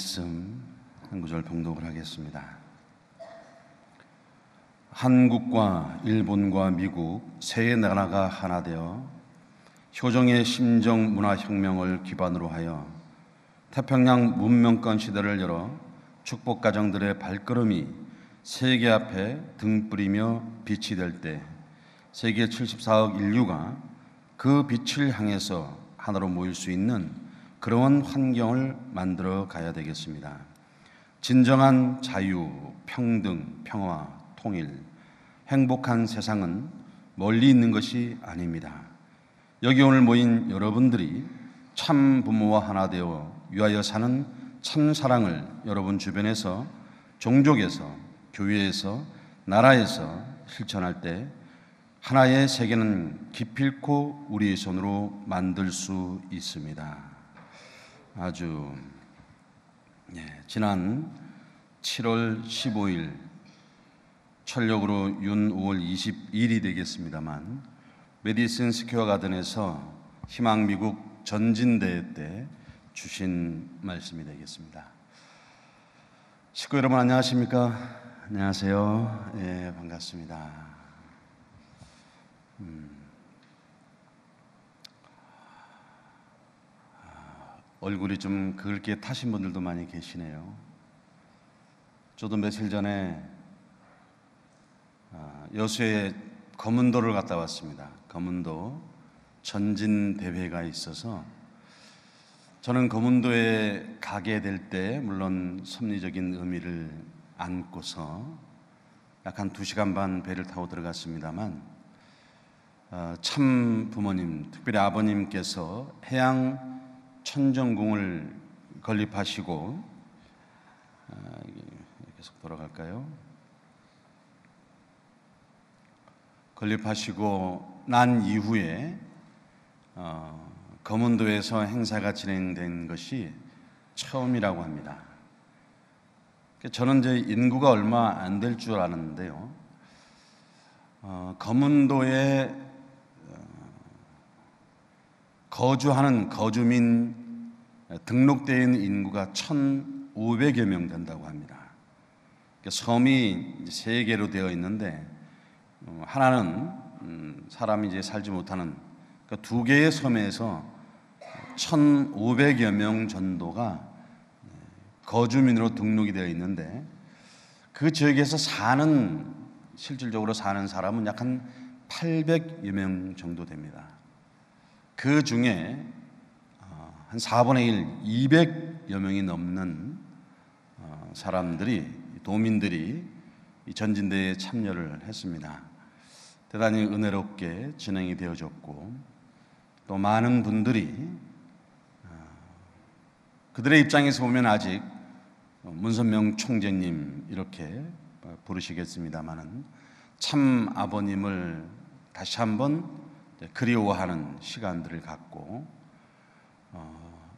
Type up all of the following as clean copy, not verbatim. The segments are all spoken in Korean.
말씀 한 구절 봉독을 하겠습니다. 한국과 일본과 미국 세 나라가 하나 되어 효정의 심정 문화혁명을 기반으로 하여 태평양 문명권 시대를 열어 축복가정들의 발걸음이 세계 앞에 등불이며 빛이 될 때 세계 74억 인류가 그 빛을 향해서 하나로 모일 수 있는 그런 환경을 만들어 가야 되겠습니다. 진정한 자유, 평등, 평화, 통일, 행복한 세상은 멀리 있는 것이 아닙니다. 여기 오늘 모인 여러분들이 참 부모와 하나 되어 위하여 사는 참 사랑을 여러분 주변에서, 종족에서, 교회에서, 나라에서 실천할 때 하나의 세계는 기필코 우리의 손으로 만들 수 있습니다. 아주 지난 7월 15일 철력으로 윤 5월 22일이 되겠습니다만 메디슨 스퀘어 가든에서 희망미국 전진대회 때 주신 말씀이 되겠습니다. 식구 여러분 안녕하십니까? 안녕하세요. 예, 반갑습니다. 얼굴이 좀 긁게 타신 분들도 많이 계시네요. 저도 며칠 전에 여수에 거문도를 갔다 왔습니다. 거문도 전진대회가 있어서 저는 거문도에 가게 될 때 물론 섭리적인 의미를 안고서 약 한 2시간 반 배를 타고 들어갔습니다만 참 부모님, 특별히 아버님께서 해양 천정궁을 건립하시고 계속 돌아갈까요? 건립하시고 난 이후에 거문도에서 행사가 진행된 것이 처음이라고 합니다. 저는 이제 인구가 얼마 안 될 줄 아는데요. 거문도에 거주하는 거주민 등록되어 있는 인구가 1,500여 명 된다고 합니다. 섬이 3개로 되어 있는데 하나는 사람이 이제 살지 못하는 2개의 섬에서 1,500여 명 정도가 거주민으로 등록이 되어 있는데 그 지역에서 실질적으로 사는 사람은 약 한 800여 명 정도 됩니다. 그 중에 한 4분의 1, 200여 명이 넘는 도민들이 이 전진대회에 참여를 했습니다. 대단히 은혜롭게 진행이 되어졌고 또 많은 분들이 그들의 입장에서 보면 아직 문선명 총재님 이렇게 부르시겠습니다마는 참 아버님을 다시 한번 그리워하는 시간들을 갖고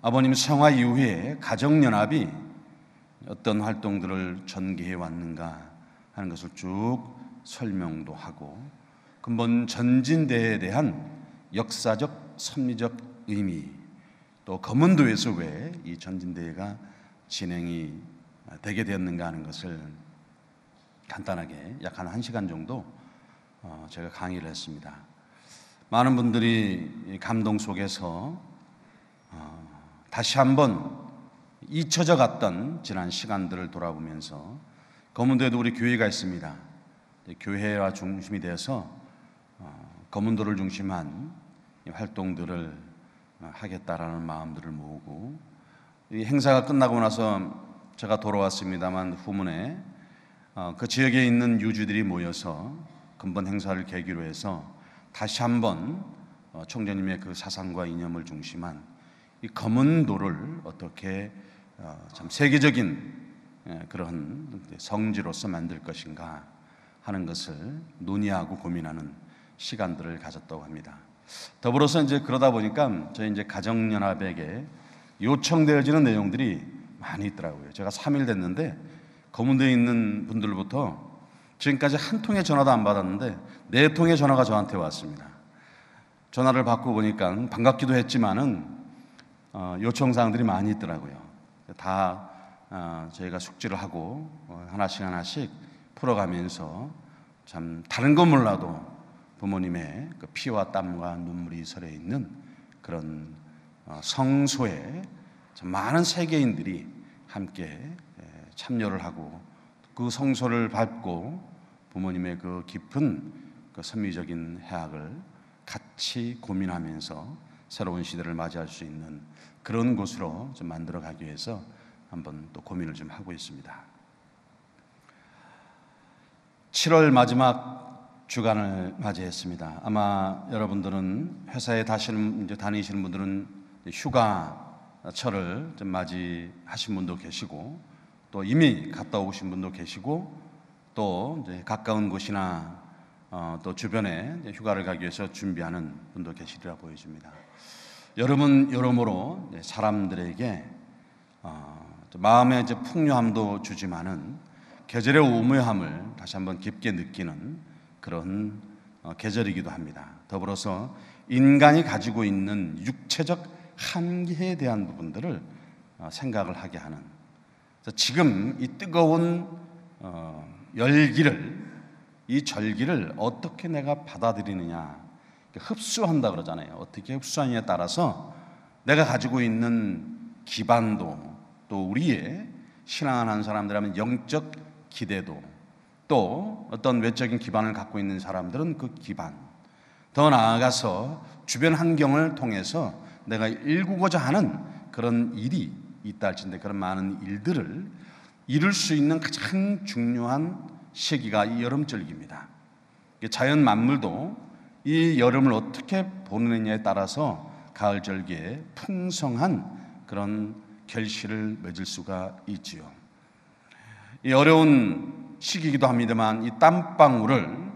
아버님 성화 이후에 가정연합이 어떤 활동들을 전개해 왔는가 하는 것을 쭉 설명도 하고 근본 전진대회에 대한 역사적, 섭리적 의미 또 거문도에서 왜 이 전진대회가 진행이 되게 되었는가 하는 것을 간단하게 약 한 1시간 정도 제가 강의를 했습니다. 많은 분들이 감동 속에서 다시 한번 잊혀져 갔던 지난 시간들을 돌아보면서 거문도에도 우리 교회가 있습니다. 교회와 중심이 되어서 거문도를 중심한 활동들을 하겠다라는 마음들을 모으고 이 행사가 끝나고 나서 제가 돌아왔습니다만 후문에 그 지역에 있는 유주들이 모여서 근본 행사를 계기로 해서 다시 한번 총재님의 그 사상과 이념을 중심한 이 거문도를 어떻게 참 세계적인 그런 성지로서 만들 것인가 하는 것을 논의하고 고민하는 시간들을 가졌다고 합니다. 더불어서 이제 그러다 보니까 저희 이제 가정연합에게 요청되어지는 내용들이 많이 있더라고요. 제가 3일 됐는데 거문도에 있는 분들부터 지금까지 한 통의 전화도 안 받았는데 4통의 전화가 저한테 왔습니다. 전화를 받고 보니까 반갑기도 했지만은 요청사항들이 많이 있더라고요. 다 저희가 숙지를 하고 하나씩 하나씩 풀어가면서 참 다른 건 몰라도 부모님의 그 피와 땀과 눈물이 서려 있는 그런 성소에 참 많은 세계인들이 함께 참여를 하고 그 성소를 밟고 부모님의 그 깊은 그 선미적인 해학을 같이 고민하면서 새로운 시대를 맞이할 수 있는 그런 곳으로 좀 만들어가기 위해서 한번 또 고민을 좀 하고 있습니다. 7월 마지막 주간을 맞이했습니다. 아마 여러분들은 회사에 다니시는 분들은 휴가철을 좀 맞이하신 분도 계시고, 또 이미 갔다 오신 분도 계시고, 또 이제 가까운 곳이나 또 주변에 휴가를 가기 위해서 준비하는 분도 계시리라 보여집니다. 여름은 여러모로 사람들에게 마음의 이제 풍요함도 주지만은 계절의 오묘함을 다시 한번 깊게 느끼는 그런 계절이기도 합니다. 더불어서 인간이 가지고 있는 육체적 한계에 대한 부분들을 생각을 하게 하는, 지금 이 뜨거운 열기를, 이 절기를 어떻게 내가 받아들이느냐, 흡수한다 그러잖아요. 어떻게 흡수하느냐에 따라서 내가 가지고 있는 기반도, 또 우리의 신앙하는 사람들하면 영적 기대도, 또 어떤 외적인 기반을 갖고 있는 사람들은 그 기반, 더 나아가서 주변 환경을 통해서 내가 일구고자 하는 그런 일이 있다 할진대 그런 많은 일들을 이룰 수 있는 가장 중요한 시기가 이 여름절기입니다. 자연 만물도 이 여름을 어떻게 보느냐에 따라서 가을절기에 풍성한 그런 결실을 맺을 수가 있지요. 이 어려운 시기이기도 합니다만 이 땀방울을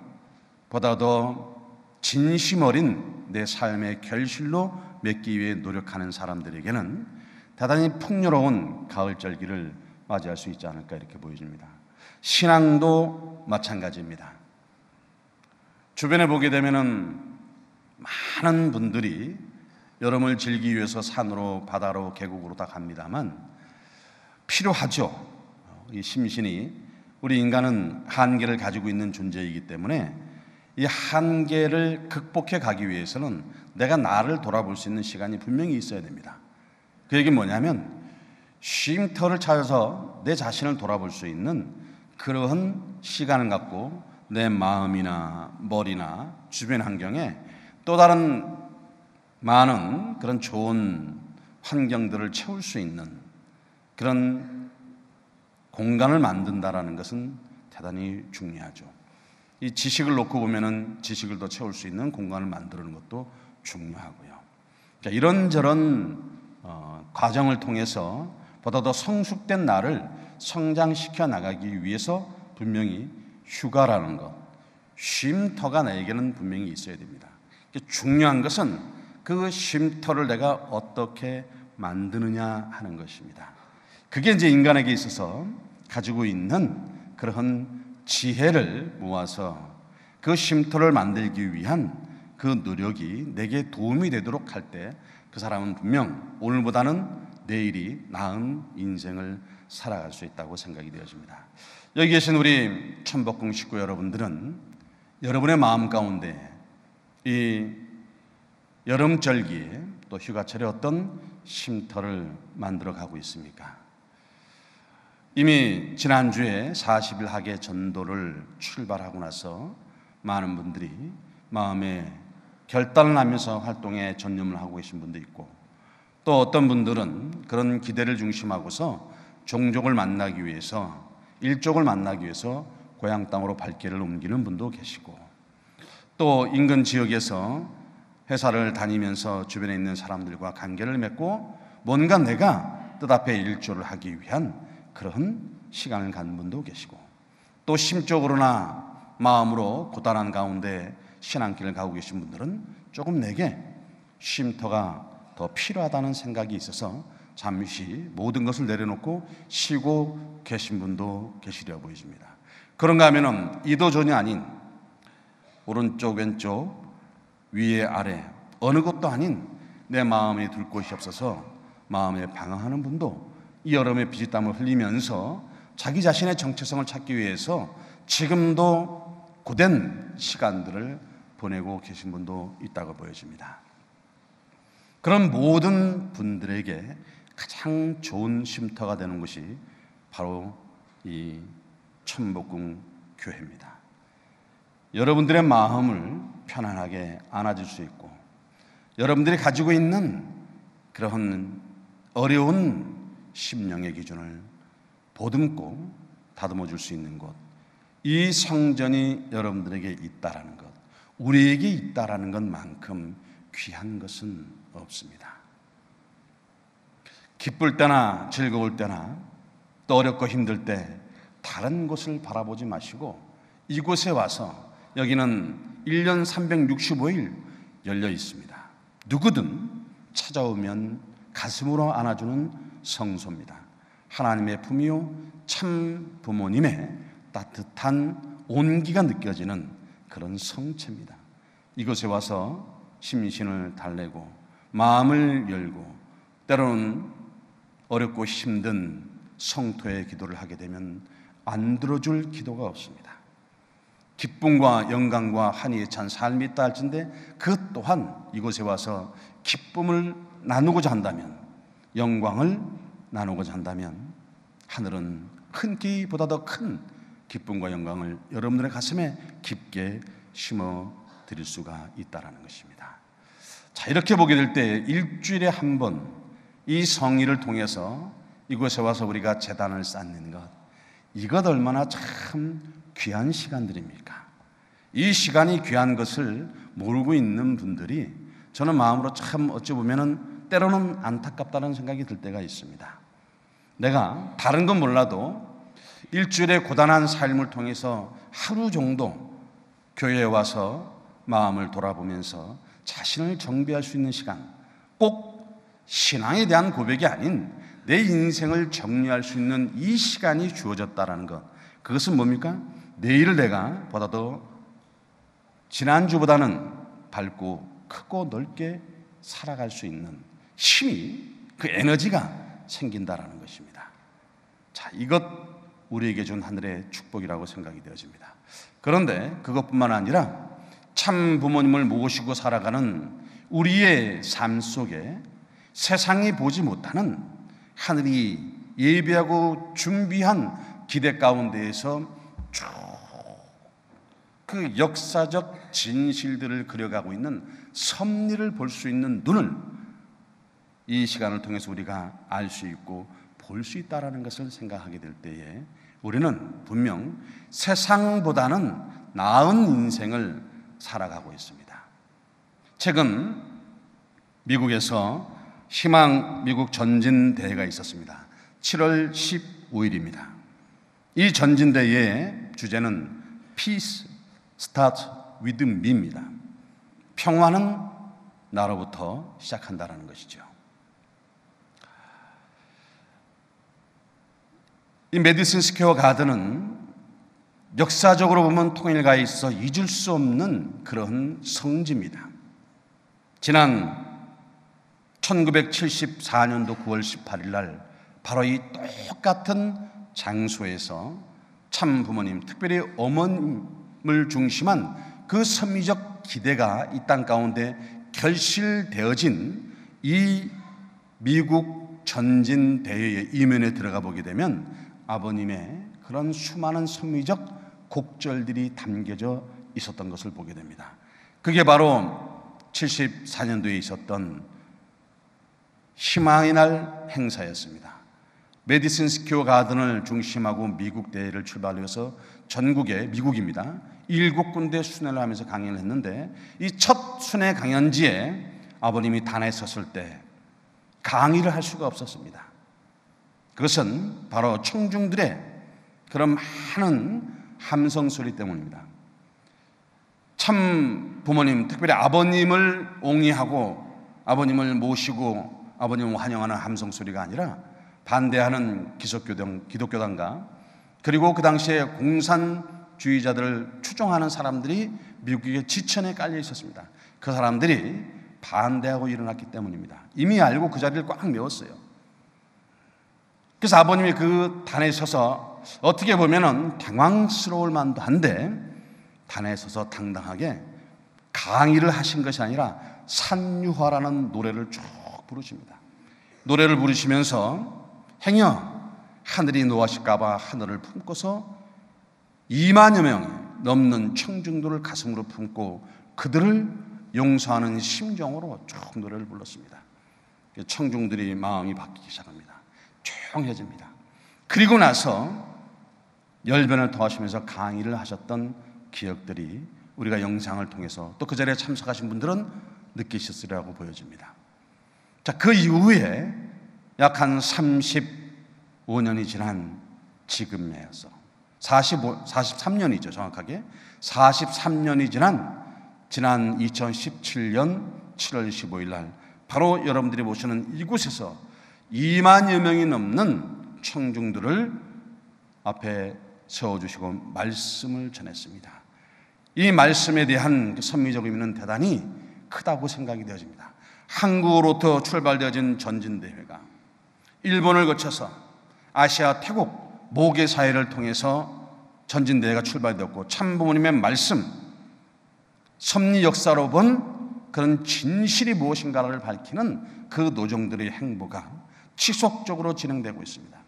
보다 더 진심 어린 내 삶의 결실로 맺기 위해 노력하는 사람들에게는 대단히 풍요로운 가을절기를 맞이할 수 있지 않을까 이렇게 보여집니다. 신앙도 마찬가지입니다. 주변에 보게 되면은 많은 분들이 여름을 즐기기 위해서 산으로, 바다로, 계곡으로 다 갑니다만 필요하죠. 이 심신이, 우리 인간은 한계를 가지고 있는 존재이기 때문에 이 한계를 극복해 가기 위해서는 내가 나를 돌아볼 수 있는 시간이 분명히 있어야 됩니다. 그 얘기는 뭐냐면 쉼터를 찾아서 내 자신을 돌아볼 수 있는 그러한 시간을 갖고 내 마음이나 머리나 주변 환경에 또 다른 많은 그런 좋은 환경들을 채울 수 있는 그런 공간을 만든다라는 것은 대단히 중요하죠. 이 지식을 놓고 보면은 지식을 더 채울 수 있는 공간을 만드는 것도 중요하고요. 자, 이런저런 과정을 통해서 보다 더 성숙된 나를 성장시켜 나가기 위해서 분명히 휴가라는 것, 쉼터가 나에게는 분명히 있어야 됩니다. 중요한 것은 그 쉼터를 내가 어떻게 만드느냐 하는 것입니다. 그게 이제 인간에게 있어서 가지고 있는 그러한 지혜를 모아서 그 쉼터를 만들기 위한 그 노력이 내게 도움이 되도록 할 때 그 사람은 분명 오늘보다는 내일이 나은 인생을 살아갈 수 있다고 생각이 되어집니다. 여기 계신 우리 천복궁 식구 여러분들은 여러분의 마음 가운데 이 여름절기에 또 휴가철에 어떤 쉼터를 만들어 가고 있습니까? 이미 지난주에 40일 학예 전도를 출발하고 나서 많은 분들이 마음에 결단을 하면서 활동에 전념을 하고 계신 분도 있고, 또 어떤 분들은 그런 기대를 중심하고서 종족을 만나기 위해서, 일족을 만나기 위해서 고향 땅으로 발길을 옮기는 분도 계시고, 또 인근 지역에서 회사를 다니면서 주변에 있는 사람들과 관계를 맺고 뭔가 내가 뜻앞에 일조를 하기 위한 그런 시간을 갖는 분도 계시고, 또 심적으로나 마음으로 고단한 가운데 신앙길을 가고 계신 분들은 조금 내게 쉼터가 더 필요하다는 생각이 있어서 잠시 모든 것을 내려놓고 쉬고 계신 분도 계시려 보이십니다. 그런가 하면은 이도저니 아닌 오른쪽 왼쪽 위에 아래 어느 것도 아닌 내 마음에 둘 곳이 없어서 마음에 방황하는 분도 이 여름에 피지땀을 흘리면서 자기 자신의 정체성을 찾기 위해서 지금도 고된 시간들을 보내고 계신 분도 있다고 보여집니다. 그런 모든 분들에게 가장 좋은 쉼터가 되는 것이 바로 이 천복궁 교회입니다. 여러분들의 마음을 편안하게 안아줄 수 있고, 여러분들이 가지고 있는 그런 어려운 심령의 기준을 보듬고 다듬어 줄 수 있는 곳, 이 성전이 여러분들에게 있다라는 것, 우리에게 있다라는 것만큼 귀한 것은 없습니다. 기쁠 때나 즐거울 때나 또 어렵고 힘들 때 다른 곳을 바라보지 마시고 이곳에 와서, 여기는 1년 365일 열려 있습니다. 누구든 찾아오면 가슴으로 안아주는 성소입니다. 하나님의 품이요 참 부모님의 따뜻한 온기가 느껴지는 그런 성체입니다. 이곳에 와서 심신을 달래고 마음을 열고 때로는 어렵고 힘든 성토의 기도를 하게 되면 안 들어줄 기도가 없습니다. 기쁨과 영광과 한이에 찬 삶이 있다 할진데 그 또한 이곳에 와서 기쁨을 나누고자 한다면, 영광을 나누고자 한다면 하늘은 큰 끼보다 더 큰 기쁨과 영광을 여러분들의 가슴에 깊게 심어 드릴 수가 있다라는 것입니다. 자, 이렇게 보게 될 때 일주일에 한 번 이 성의를 통해서 이곳에 와서 우리가 제단을 쌓는 것, 이것 얼마나 참 귀한 시간들입니까? 이 시간이 귀한 것을 모르고 있는 분들이 저는 마음으로 참 어찌 보면은 때로는 안타깝다는 생각이 들 때가 있습니다. 내가 다른 건 몰라도 일주일의 고단한 삶을 통해서 하루 정도 교회에 와서 마음을 돌아보면서 자신을 정비할 수 있는 시간, 꼭 신앙에 대한 고백이 아닌 내 인생을 정리할 수 있는 이 시간이 주어졌다는 것, 그것은 뭡니까? 내일을 내가 보다 더 지난주보다는 밝고 크고 넓게 살아갈 수 있는 힘이, 그 에너지가 생긴다라는 것입니다. 자, 이것 우리에게 준 하늘의 축복이라고 생각이 되어집니다. 그런데 그것뿐만 아니라 참 부모님을 모시고 살아가는 우리의 삶 속에 세상이 보지 못하는 하늘이 예비하고 준비한 기대 가운데에서 쭉 그 역사적 진실들을 그려가고 있는 섭리를 볼 수 있는 눈을 이 시간을 통해서 우리가 알 수 있고 볼 수 있다는 것을 생각하게 될 때에 우리는 분명 세상보다는 나은 인생을 살아가고 있습니다. 최근 미국에서 희망 미국 전진대회가 있었습니다. 7월 15일입니다. 이 전진대회의 주제는 Peace Starts with Me입니다. 평화는 나로부터 시작한다는 것이죠. 이 메디슨 스퀘어 가든은 역사적으로 보면 통일가에 있어 잊을 수 없는 그런 성지입니다. 지난 1974년도 9월 18일 날 바로 이 똑같은 장소에서 참 부모님, 특별히 어머님을 중심한 그 섭리적 기대가 이 땅 가운데 결실되어진 이 미국 전진대회의 이면에 들어가 보게 되면 아버님의 그런 수많은 섭리적 곡절들이 담겨져 있었던 것을 보게 됩니다. 그게 바로 74년도에 있었던 희망의 날 행사였습니다. 메디슨 스퀘어 가든을 중심하고 미국 대회를 출발해서 전국에, 미국입니다, 7군데 순회를 하면서 강연을 했는데 이 첫 순회 강연지에 아버님이 단에 섰을 때 강의를 할 수가 없었습니다. 그것은 바로 청중들의 그런 많은 함성 소리 때문입니다. 참 부모님, 특별히 아버님을 옹이하고 아버님을 모시고 아버님을 환영하는 함성 소리가 아니라 반대하는 기독교단과 그리고 그 당시에 공산주의자들을 추종하는 사람들이 미국의 지천에 깔려 있었습니다. 그 사람들이 반대하고 일어났기 때문입니다. 이미 알고 그 자리를 꽉 메웠어요. 그래서 아버님이 그 단에 서서 어떻게 보면은 당황스러울 만도 한데 단에 서서 당당하게 강의를 하신 것이 아니라 산유화라는 노래를 쭉 부르십니다. 노래를 부르시면서 행여 하늘이 노하실까봐 하늘을 품고서 2만여 명이 넘는 청중들을 가슴으로 품고 그들을 용서하는 심정으로 쭉 노래를 불렀습니다. 청중들이 마음이 바뀌기 시작합니다. 조용해집니다. 그리고 나서 열변을 토하시면서 강의를 하셨던 기억들이 우리가 영상을 통해서 또 그 자리에 참석하신 분들은 느끼셨으리라고 보여집니다. 자, 그 이후에 약 한 35년이 지난 지금에서 43년이죠, 정확하게 43년이 지난 2017년 7월 15일 날 바로 여러분들이 보시는 이곳에서 2만여 명이 넘는 청중들을 앞에 세워주시고 말씀을 전했습니다. 이 말씀에 대한 선미적 의미는 대단히 크다고 생각이 되어집니다. 한국으로부터 출발되어진 전진대회가 일본을 거쳐서 아시아 태국 모계 사회를 통해서 전진대회가 출발되었고 참부모님의 말씀, 섭리 역사로 본 그런 진실이 무엇인가를 밝히는 그 노정들의 행보가 지속적으로 진행되고 있습니다.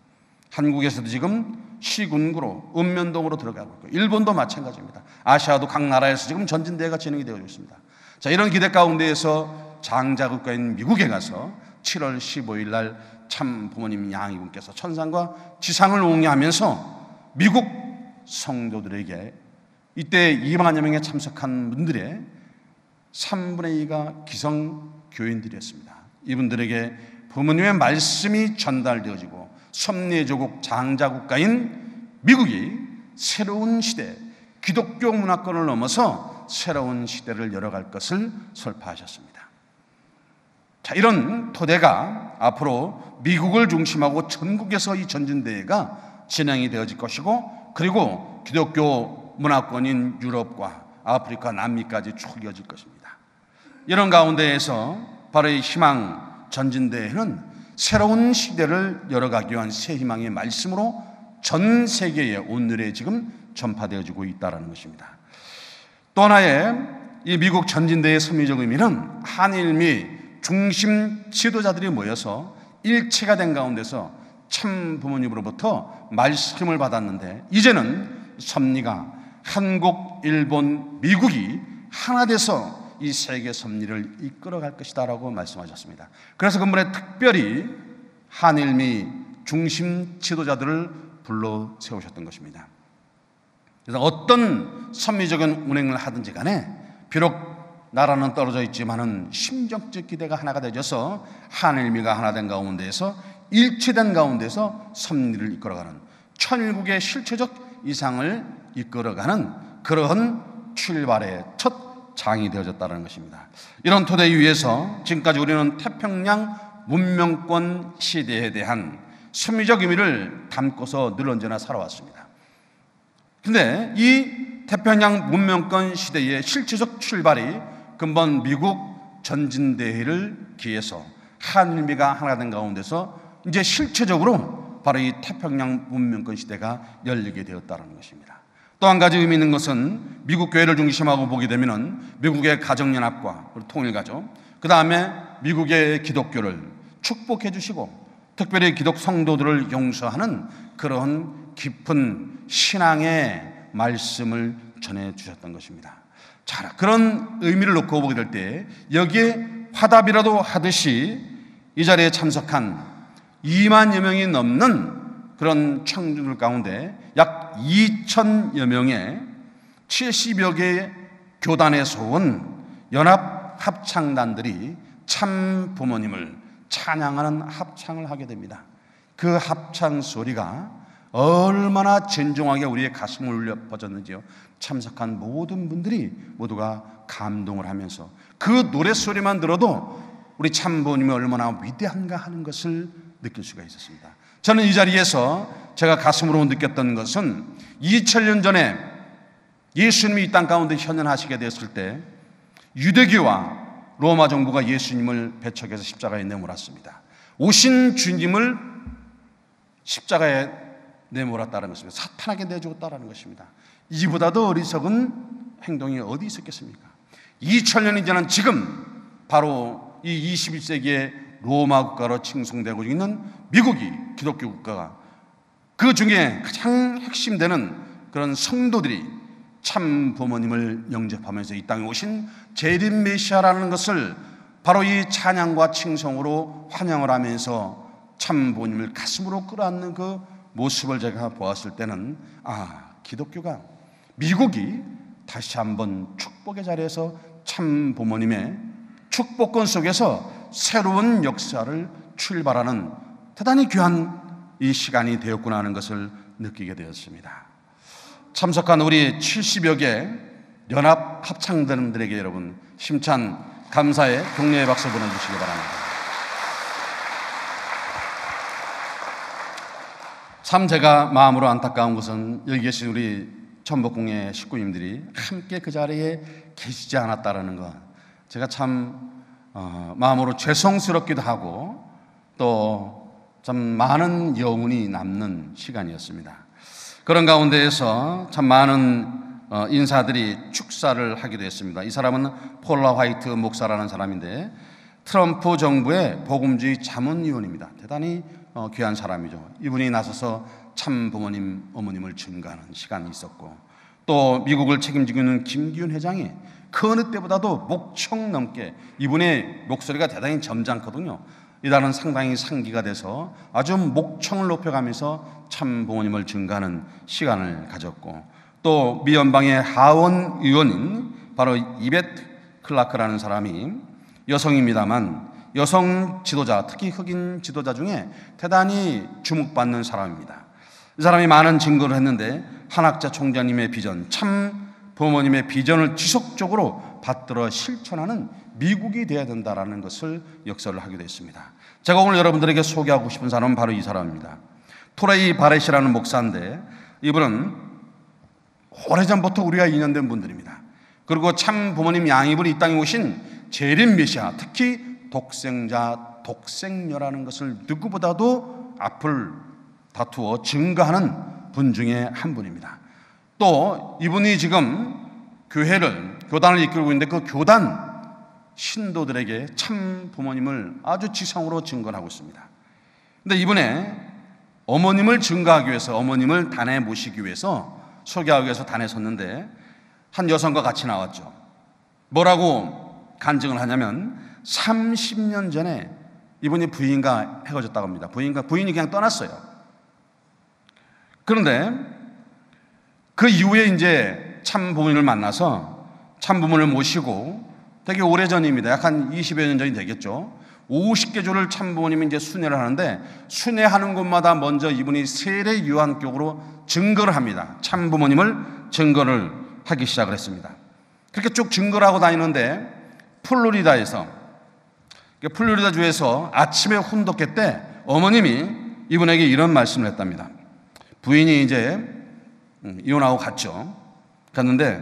한국에서도 지금 시군구로 읍면동으로 들어가고 있고 일본도 마찬가지입니다. 아시아도 각 나라에서 지금 전진대회가 진행이 되고 있습니다. 자, 이런 기대 가운데에서 장자국가인 미국에 가서 7월 15일 날 참 부모님 양이분께서 천상과 지상을 옹이하면서 미국 성도들에게 이때 2만여 명에 참석한 분들의 3분의 2가 기성교인들이었습니다. 이분들에게 부모님의 말씀이 전달되어지고 섭리의 조국 장자국가인 미국이 새로운 시대, 기독교 문화권을 넘어서 새로운 시대를 열어갈 것을 설파하셨습니다. 자, 이런 토대가 앞으로 미국을 중심하고 전국에서 이 전진대회가 진행이 되어질 것이고 그리고 기독교 문화권인 유럽과 아프리카, 남미까지 쭉 이어질 것입니다. 이런 가운데에서 바로 이 희망 전진대회는 새로운 시대를 열어가기 위한 새 희망의 말씀으로 전 세계에 오늘에 지금 전파되어지고 있다는 것입니다. 또 하나의 이 미국 전진대회의 섭리적 의미는 한일 미 중심 지도자들이 모여서 일체가 된 가운데서 참 부모님으로부터 말씀을 받았는데 이제는 섭리가 한국, 일본, 미국이 하나 돼서 이 세계 섭리를 이끌어갈 것이다 라고 말씀하셨습니다. 그래서 근본에 특별히 한일미 중심 지도자들을 불러 세우셨던 것입니다. 그래서 어떤 섭리적인 운행을 하든지 간에 비록 나라는 떨어져 있지만은 심정적 기대가 하나가 되어서 한일미가 하나 된 가운데에서 일치된 가운데서 섭리를 이끌어가는 천일국의 실체적 이상을 이끌어가는 그러한 출발의 첫 장이 되어졌다는 것입니다. 이런 토대 위에서 지금까지 우리는 태평양 문명권 시대에 대한 섭리적 의미를 담고서 늘 언제나 살아왔습니다. 그런데 이 태평양 문명권 시대의 실체적 출발이 근본 미국 전진대회를 기해서 한일미가 하나 된 가운데서 이제 실체적으로 바로 이 태평양 문명권 시대가 열리게 되었다는 것입니다. 또 한 가지 의미 있는 것은 미국 교회를 중심하고 보게 되면은 미국의 가정연합과 통일가족, 그 다음에 미국의 기독교를 축복해 주시고 특별히 기독 성도들을 용서하는 그런 깊은 신앙의 말씀을 전해 주셨던 것입니다. 자, 그런 의미를 놓고 보게 될 때 여기에 화답이라도 하듯이 이 자리에 참석한 2만여 명이 넘는 그런 청중들 가운데 약 2천여 명의 70여 개의 교단에서 온 연합 합창단들이 참 부모님을 찬양하는 합창을 하게 됩니다. 그 합창 소리가 얼마나 진중하게 우리의 가슴을 울려 퍼졌는지요. 참석한 모든 분들이 모두가 감동을 하면서 그 노랫소리만 들어도 우리 참부모님이 얼마나 위대한가 하는 것을 느낄 수가 있었습니다. 저는 이 자리에서 제가 가슴으로 느꼈던 것은 2000년 전에 예수님이 이 땅 가운데 현현하시게 됐을 때 유대교와 로마 정부가 예수님을 배척해서 십자가에 내몰았습니다. 오신 주님을 십자가에 내몰았다는 것입니다. 사탄에게 내주었다는 것입니다. 이보다도 어리석은 행동이 어디 있었겠습니까? 2000년이 지난 지금 바로 이 21세기의 로마 국가로 칭송되고 있는 미국이 기독교 국가가 그 중에 가장 핵심되는 그런 성도들이 참 부모님을 영접하면서 이 땅에 오신 재림 메시아라는 것을 바로 이 찬양과 칭송으로 환영을 하면서 참 부모님을 가슴으로 끌어안는 그 모습을 제가 보았을 때는 기독교가 미국이 다시 한번 축복의 자리에서 참 부모님의 축복권 속에서 새로운 역사를 출발하는 대단히 귀한 이 시간이 되었구나 하는 것을 느끼게 되었습니다. 참석한 우리 70여 개 연합 합창단들에게 여러분 힘찬 감사의 격려의 박수 보내주시기 바랍니다. 참 제가 마음으로 안타까운 것은 여기 계신 우리 천복궁의 식구님들이 함께 그 자리에 계시지 않았다라는 것, 제가 참 마음으로 죄송스럽기도 하고 또 참 많은 여운이 남는 시간이었습니다. 그런 가운데에서 참 많은 인사들이 축사를 하기도 했습니다. 이 사람은 폴라 화이트 목사라는 사람인데 트럼프 정부의 복음주의 자문위원입니다. 대단히 귀한 사람이죠. 이분이 나서서 참 부모님, 어머님을 증거하는 시간이 있었고, 또 미국을 책임지고 있는 김기훈 회장이 그 어느 때보다도 목청 넘게, 이분의 목소리가 대단히 점잖거든요. 이달은 상당히 상기가 돼서 아주 목청을 높여가면서 참 부모님을 증거하는 시간을 가졌고, 또 미 연방의 하원 의원인 바로 이베트 클라크라는 사람이 여성입니다만 여성 지도자, 특히 흑인 지도자 중에 대단히 주목받는 사람입니다. 이 사람이 많은 증거를 했는데 한학자 총장님의 비전, 참 부모님의 비전을 지속적으로 받들어 실천하는 미국이 되어야 된다라는 것을 역설을 하기도 했습니다. 제가 오늘 여러분들에게 소개하고 싶은 사람은 바로 이 사람입니다. 토레이 바렛이라는 목사인데 이분은 오래전부터 우리가 인연된 분들입니다. 그리고 참 부모님 양이분이 이 땅에 오신 재림 메시아, 특히 독생자, 독생녀라는 것을 누구보다도 앞을 다투어 증거하는 분 중에 한 분입니다. 또 이분이 지금 교단을 이끌고 있는데 그 교단 신도들에게 참 부모님을 아주 지상으로 증거하고 있습니다. 근데 이번에 어머님을 증거하기 위해서, 어머님을 단에 모시기 위해서, 소개하기 위해서 단에 섰는데 한 여성과 같이 나왔죠. 뭐라고 간증을 하냐면 30년 전에 이분이 부인과 헤어졌다고 합니다. 부인이 그냥 떠났어요. 그런데 그 이후에 이제 참 부모님을 만나서 참 부모님을 모시고, 되게 오래전입니다. 약 한 20여 년 전이 되겠죠. 50개 조를 참 부모님이 이제 순회를 하는데, 순회하는 곳마다 먼저 이분이 세례 요한격으로 증거를 합니다. 참 부모님을 증거를 하기 시작을 했습니다. 그렇게 쭉 증거를 하고 다니는데 플로리다 주에서 아침에 혼독회 때 어머님이 이분에게 이런 말씀을 했답니다. 부인이 이제 이혼하고 갔는데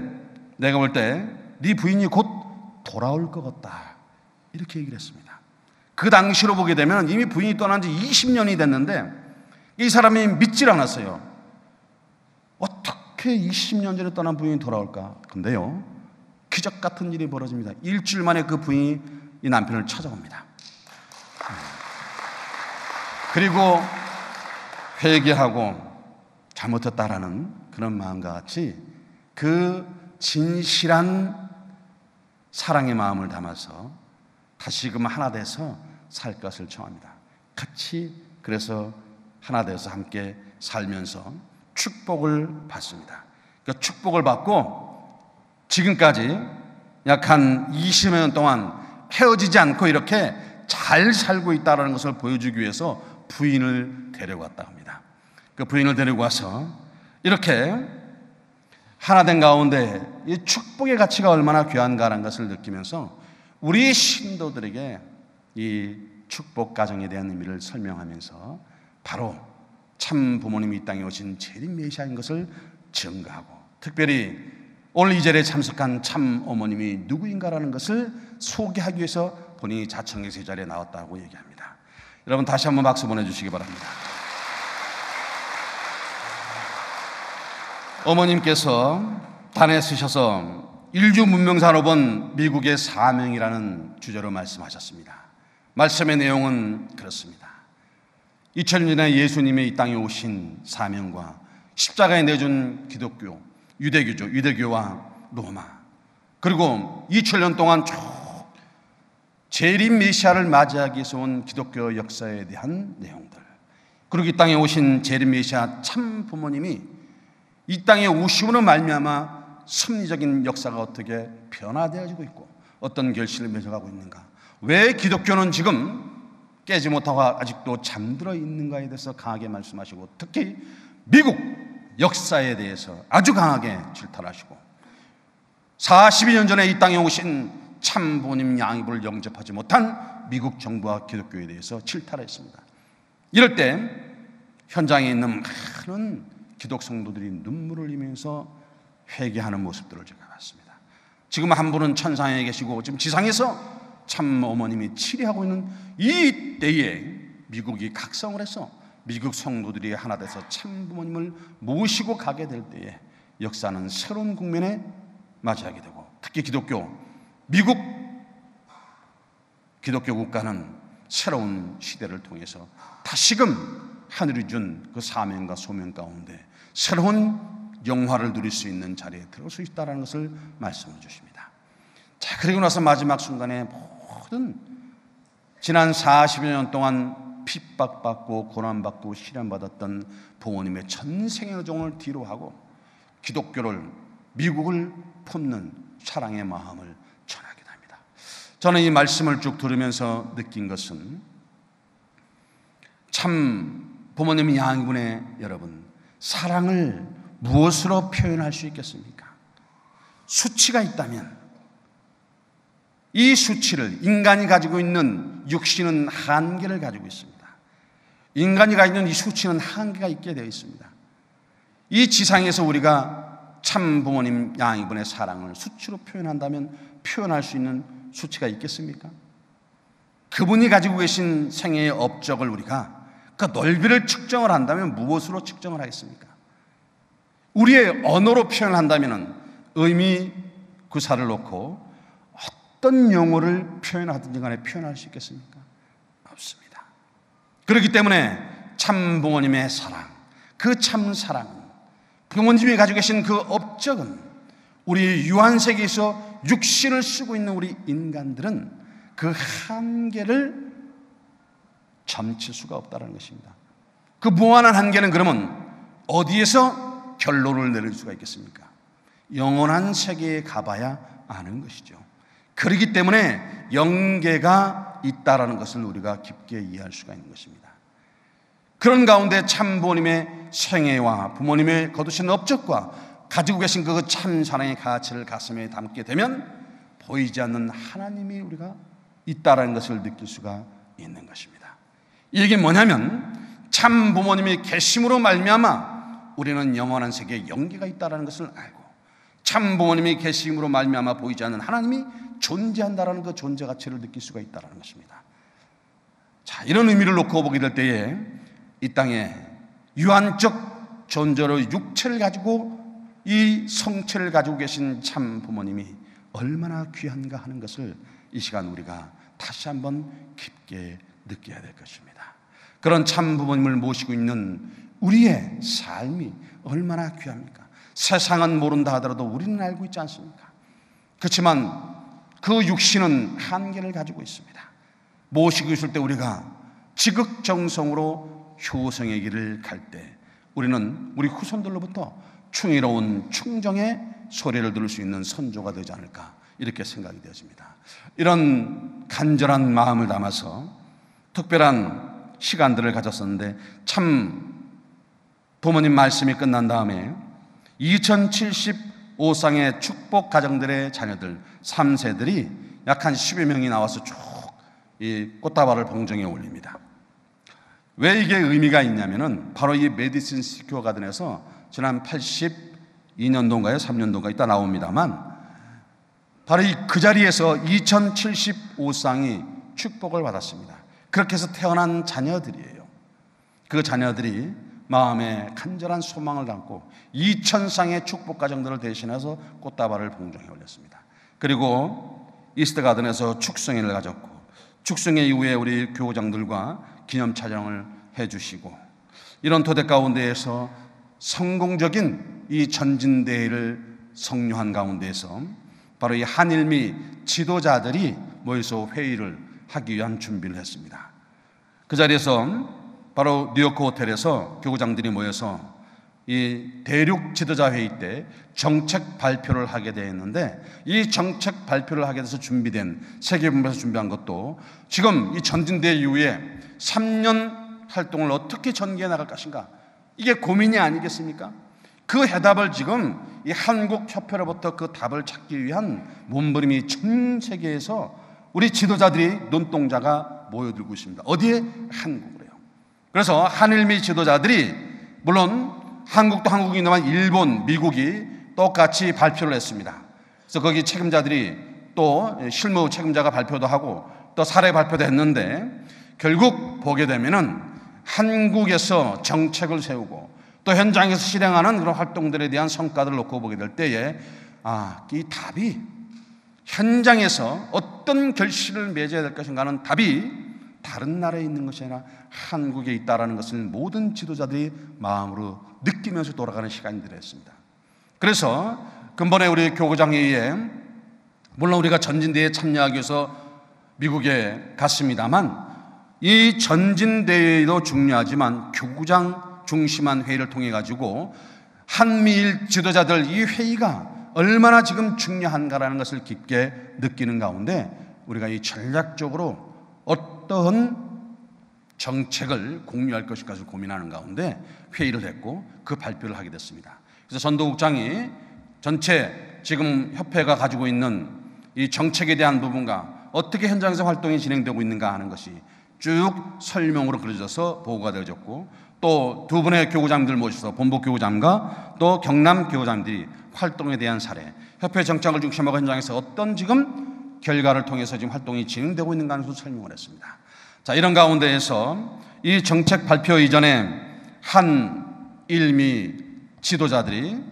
내가 볼 때 네 부인이 곧 돌아올 것 같다, 이렇게 얘기를 했습니다. 그 당시로 보게 되면 이미 부인이 떠난 지 20년이 됐는데 이 사람이 믿질 않았어요. 어떻게 20년 전에 떠난 부인이 돌아올까? 근데요, 기적 같은 일이 벌어집니다. 일주일 만에 그 부인이 이 남편을 찾아옵니다. 그리고 회개하고 잘못했다라는 그런 마음과 같이 그 진실한 사랑의 마음을 담아서 다시금 하나 돼서 살 것을 청합니다. 같이 그래서 하나 돼서 함께 살면서 축복을 받습니다. 그 축복을 받고 지금까지 약 한 20여 년 동안 헤어지지 않고 이렇게 잘 살고 있다는 것을 보여주기 위해서 부인을 데려왔다고 합니다. 그 부인을 데리고 와서 이렇게 하나 된 가운데 이 축복의 가치가 얼마나 귀한가라는 것을 느끼면서 우리 신도들에게 이 축복 가정에 대한 의미를 설명하면서 바로 참 부모님이 이 땅에 오신 재림 메시아인 것을 증거하고, 특별히 오늘 이 자리에 참석한 참 어머님이 누구인가라는 것을 소개하기 위해서 본인이 자청해서 이 자리에 나왔다고 얘기합니다. 여러분 다시 한번 박수 보내주시기 바랍니다. 어머님께서 단에 쓰셔서 인류 문명산업은 미국의 사명이라는 주제로 말씀하셨습니다. 말씀의 내용은 그렇습니다. 2000년에 예수님이 이 땅에 오신 사명과 십자가에 내준 기독교, 유대교죠. 유대교와 로마. 그리고 2000년 동안 쭉 재림 메시아를 맞이하기 위해서 온 기독교 역사에 대한 내용들. 그리고 이 땅에 오신 재림 메시아 참 부모님이 이 땅에 오심으로 말미암아 섭리적인 역사가 어떻게 변화되어지고 있고 어떤 결실을 맺어가고 있는가. 왜 기독교는 지금 깨지 못하고 아직도 잠들어 있는가에 대해서 강하게 말씀하시고, 특히 미국 역사에 대해서 아주 강하게 질타하시고, 42년 전에 이 땅에 오신 참 부모님 양이불을 영접하지 못한 미국 정부와 기독교에 대해서 질타를 했습니다. 이럴 때 현장에 있는 많은 기독 성도들이 눈물을 흘리면서 회개하는 모습들을 제가 봤습니다. 지금 한 분은 천상에 계시고 지금 지상에서 참 어머님이 치리하고 있는 이 때에 미국이 각성을 해서 미국 성도들이 하나 돼서 참 부모님을 모시고 가게 될 때에 역사는 새로운 국면에 맞이하게 되고, 특히 미국 기독교 국가는 새로운 시대를 통해서 다시금 하늘이 준 그 사명과 소명 가운데 새로운 영화를 누릴 수 있는 자리에 들어올 수 있다는 것을 말씀해 주십니다. 자, 그리고 나서 마지막 순간에 모든 지난 40여 년 동안 핍박받고 고난받고 시련받았던 부모님의 전생의 종을 뒤로하고 기독교를, 미국을 품는 사랑의 마음을 전하게 됩니다. 저는 이 말씀을 쭉 들으면서 느낀 것은 참 부모님 양분의 여러분, 사랑을 무엇으로 표현할 수 있겠습니까? 수치가 있다면 이 수치를, 인간이 가지고 있는 육신은 한계를 가지고 있습니다. 인간이 가지고 있는 이 수치는 한계가 있게 되어 있습니다. 이 지상에서 우리가 참 부모님 양이분의 사랑을 수치로 표현한다면 표현할 수 있는 수치가 있겠습니까? 그분이 가지고 계신 생애의 업적을 우리가 그 넓이를 측정을 한다면 무엇으로 측정을 하겠습니까? 우리의 언어로 표현한다면 의미 구사를 놓고 어떤 용어를 표현하든지 간에 표현할 수 있겠습니까? 없습니다. 그렇기 때문에 참 부모님의 사랑, 그 참 사랑은, 부모님이 가지고 계신 그 업적은 우리 유한세계에서 육신을 쓰고 있는 우리 인간들은 그 한계를 점칠 수가 없다는 것입니다. 그 무한한 한계는 그러면 어디에서 결론을 내릴 수가 있겠습니까? 영원한 세계에 가봐야 아는 것이죠. 그렇기 때문에 영계가 있다라는 것을 우리가 깊게 이해할 수가 있는 것입니다. 그런 가운데 참 부모님의 생애와 부모님의 거두신 업적과 가지고 계신 그 참 사랑의 가치를 가슴에 담게 되면 보이지 않는 하나님이 우리가 있다라는 것을 느낄 수가 있는 것입니다. 이게 뭐냐면 참 부모님이 계심으로 말미암아 우리는 영원한 세계에 영계가 있다라는 것을 알고, 참 부모님이 계심으로 말미암아 보이지 않는 하나님이 존재한다라는 그 존재 가치를 느낄 수가 있다라는 것입니다. 자, 이런 의미를 놓고 보게 될 때에 이 땅에 유한적 존재로 육체를 가지고 이 성체를 가지고 계신 참 부모님이 얼마나 귀한가 하는 것을 이 시간 우리가 다시 한번 깊게 느껴야 될 것입니다. 그런 참 부모님을 모시고 있는 우리의 삶이 얼마나 귀합니까? 세상은 모른다 하더라도 우리는 알고 있지 않습니까? 그렇지만 그 육신은 한계를 가지고 있습니다. 모시고 있을 때 우리가 지극정성으로 효성의 길을 갈 때 우리는 우리 후손들로부터 충의로운 충정의 소리를 들을 수 있는 선조가 되지 않을까, 이렇게 생각이 되어집니다. 이런 간절한 마음을 담아서 특별한 시간들을 가졌었는데, 참 부모님 말씀이 끝난 다음에 2075쌍의 축복 가정들의 자녀들 3세들이 약 한 10여 명이 나와서 쭉 이 꽃다발을 봉정에 올립니다. 왜 이게 의미가 있냐면은 바로 이 메디슨 스퀘어 가든에서 지난 82년도인가요? 3년도인가 이따 나옵니다만, 바로 그 자리에서 2075쌍이 축복을 받았습니다. 그렇게 해서 태어난 자녀들이에요. 그 자녀들이 마음에 간절한 소망을 담고 2000쌍의 축복 가정들을 대신해서 꽃다발을 봉종해 올렸습니다. 그리고 이스트 가든에서 축성회를 가졌고, 축성회 이후에 우리 교우장들과 기념 촬영을 해주시고, 이런 토대 가운데에서 성공적인 이 전진대회를 성료한 가운데에서 바로 이 한일미 지도자들이 모여서 회의를 하기 위한 준비를 했습니다. 그 자리에서 바로 뉴요크 호텔에서 교구장들이 모여서 이 대륙 지도자 회의 때 정책 발표를 하게 되었는데, 이 정책 발표를 하게 돼서 준비된 세계본부에서 준비한 것도 지금 이 전진대회 이후에 3년 활동을 어떻게 전개해 나갈 것인가, 이게 고민이 아니겠습니까? 그 해답을 지금 이 한국협회로부터 그 답을 찾기 위한 몸부림이 전 세계에서 우리 지도자들이 눈동자가 모여들고 있습니다. 어디에? 한국으로요. 그래서 한일미 지도자들이, 물론 한국도 한국이지만 일본, 미국이 똑같이 발표를 했습니다. 그래서 거기 책임자들이 또 실무 책임자가 발표도 하고 또 사례 발표도 했는데, 결국 보게 되면은 한국에서 정책을 세우고 또 현장에서 실행하는 그런 활동들에 대한 성과들을 놓고 보게 될 때에, 이 답이 현장에서 어떤 결실을 맺어야 될 것인가 하는 답이 다른 나라에 있는 것이 아니라 한국에 있다라는 것을 모든 지도자들이 마음으로 느끼면서 돌아가는 시간들이 했습니다. 그래서 근본에 우리 교구장회의에, 물론 우리가 전진대회에 참여하기 위해서 미국에 갔습니다만, 이 전진대회도 중요하지만 교구장 중심한 회의를 통해 가지고 한미일 지도자들 이 회의가 얼마나 지금 중요한가라는 것을 깊게 느끼는 가운데, 우리가 이 전략적으로 어떠한 정책을 공유할 것인가를 고민하는 가운데 회의를 했고 그 발표를 하게 됐습니다. 그래서 전도국장이 전체 지금 협회가 가지고 있는 이 정책에 대한 부분과 어떻게 현장에서 활동이 진행되고 있는가 하는 것이 쭉 설명으로 그려져서 보고가 되어졌고, 또 두 분의 교구장들 모셔서 본부 교구장과 또 경남 교구장들이 활동에 대한 사례, 협회 정책을 중심하고 현장에서 어떤 지금 결과를 통해서 지금 활동이 진행되고 있는가 하는 것을 설명을 했습니다. 자, 이런 가운데에서 이 정책 발표 이전에 한일미 지도자들이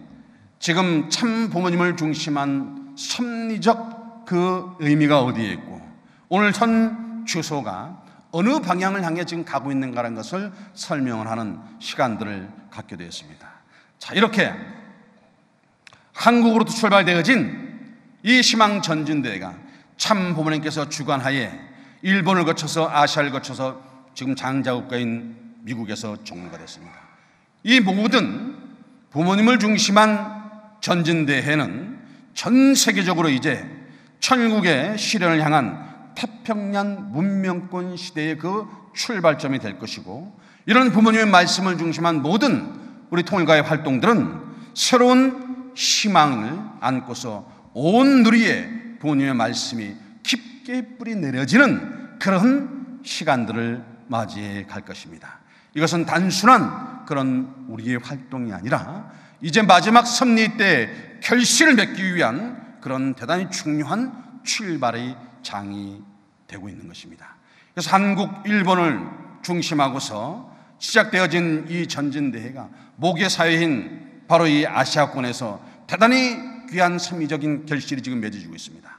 지금 참 부모님을 중심한 섭리적 그 의미가 어디에 있고 오늘 현 주소가 어느 방향을 향해 지금 가고 있는가라는 것을 설명을 하는 시간들을 갖게 되었습니다. 자, 이렇게 한국으로부터 출발되어진 이 희망 전진대회가 참 부모님께서 주관하에 일본을 거쳐서 아시아를 거쳐서 지금 장자국가인 미국에서 종료가 됐습니다. 이 모든 부모님을 중심한 전진대회는 전 세계적으로 이제 천국의 실현을 향한 태평양 문명권 시대의 그 출발점이 될 것이고, 이런 부모님의 말씀을 중심한 모든 우리 통일가의 활동들은 새로운 희망을 안고서 온 누리에 부모님의 말씀이 깊게 뿌리 내려지는 그런 시간들을 맞이해 갈 것입니다. 이것은 단순한 그런 우리의 활동이 아니라 이제 마지막 섭리 때 결실을 맺기 위한 그런 대단히 중요한 출발의 장이 되고 있는 것입니다. 그래서 한국, 일본을 중심하고서 시작되어진 이 전진대회가 모계 사회인 바로 이 아시아권에서 대단히 귀한 섭리적인 결실이 지금 맺어지고 있습니다.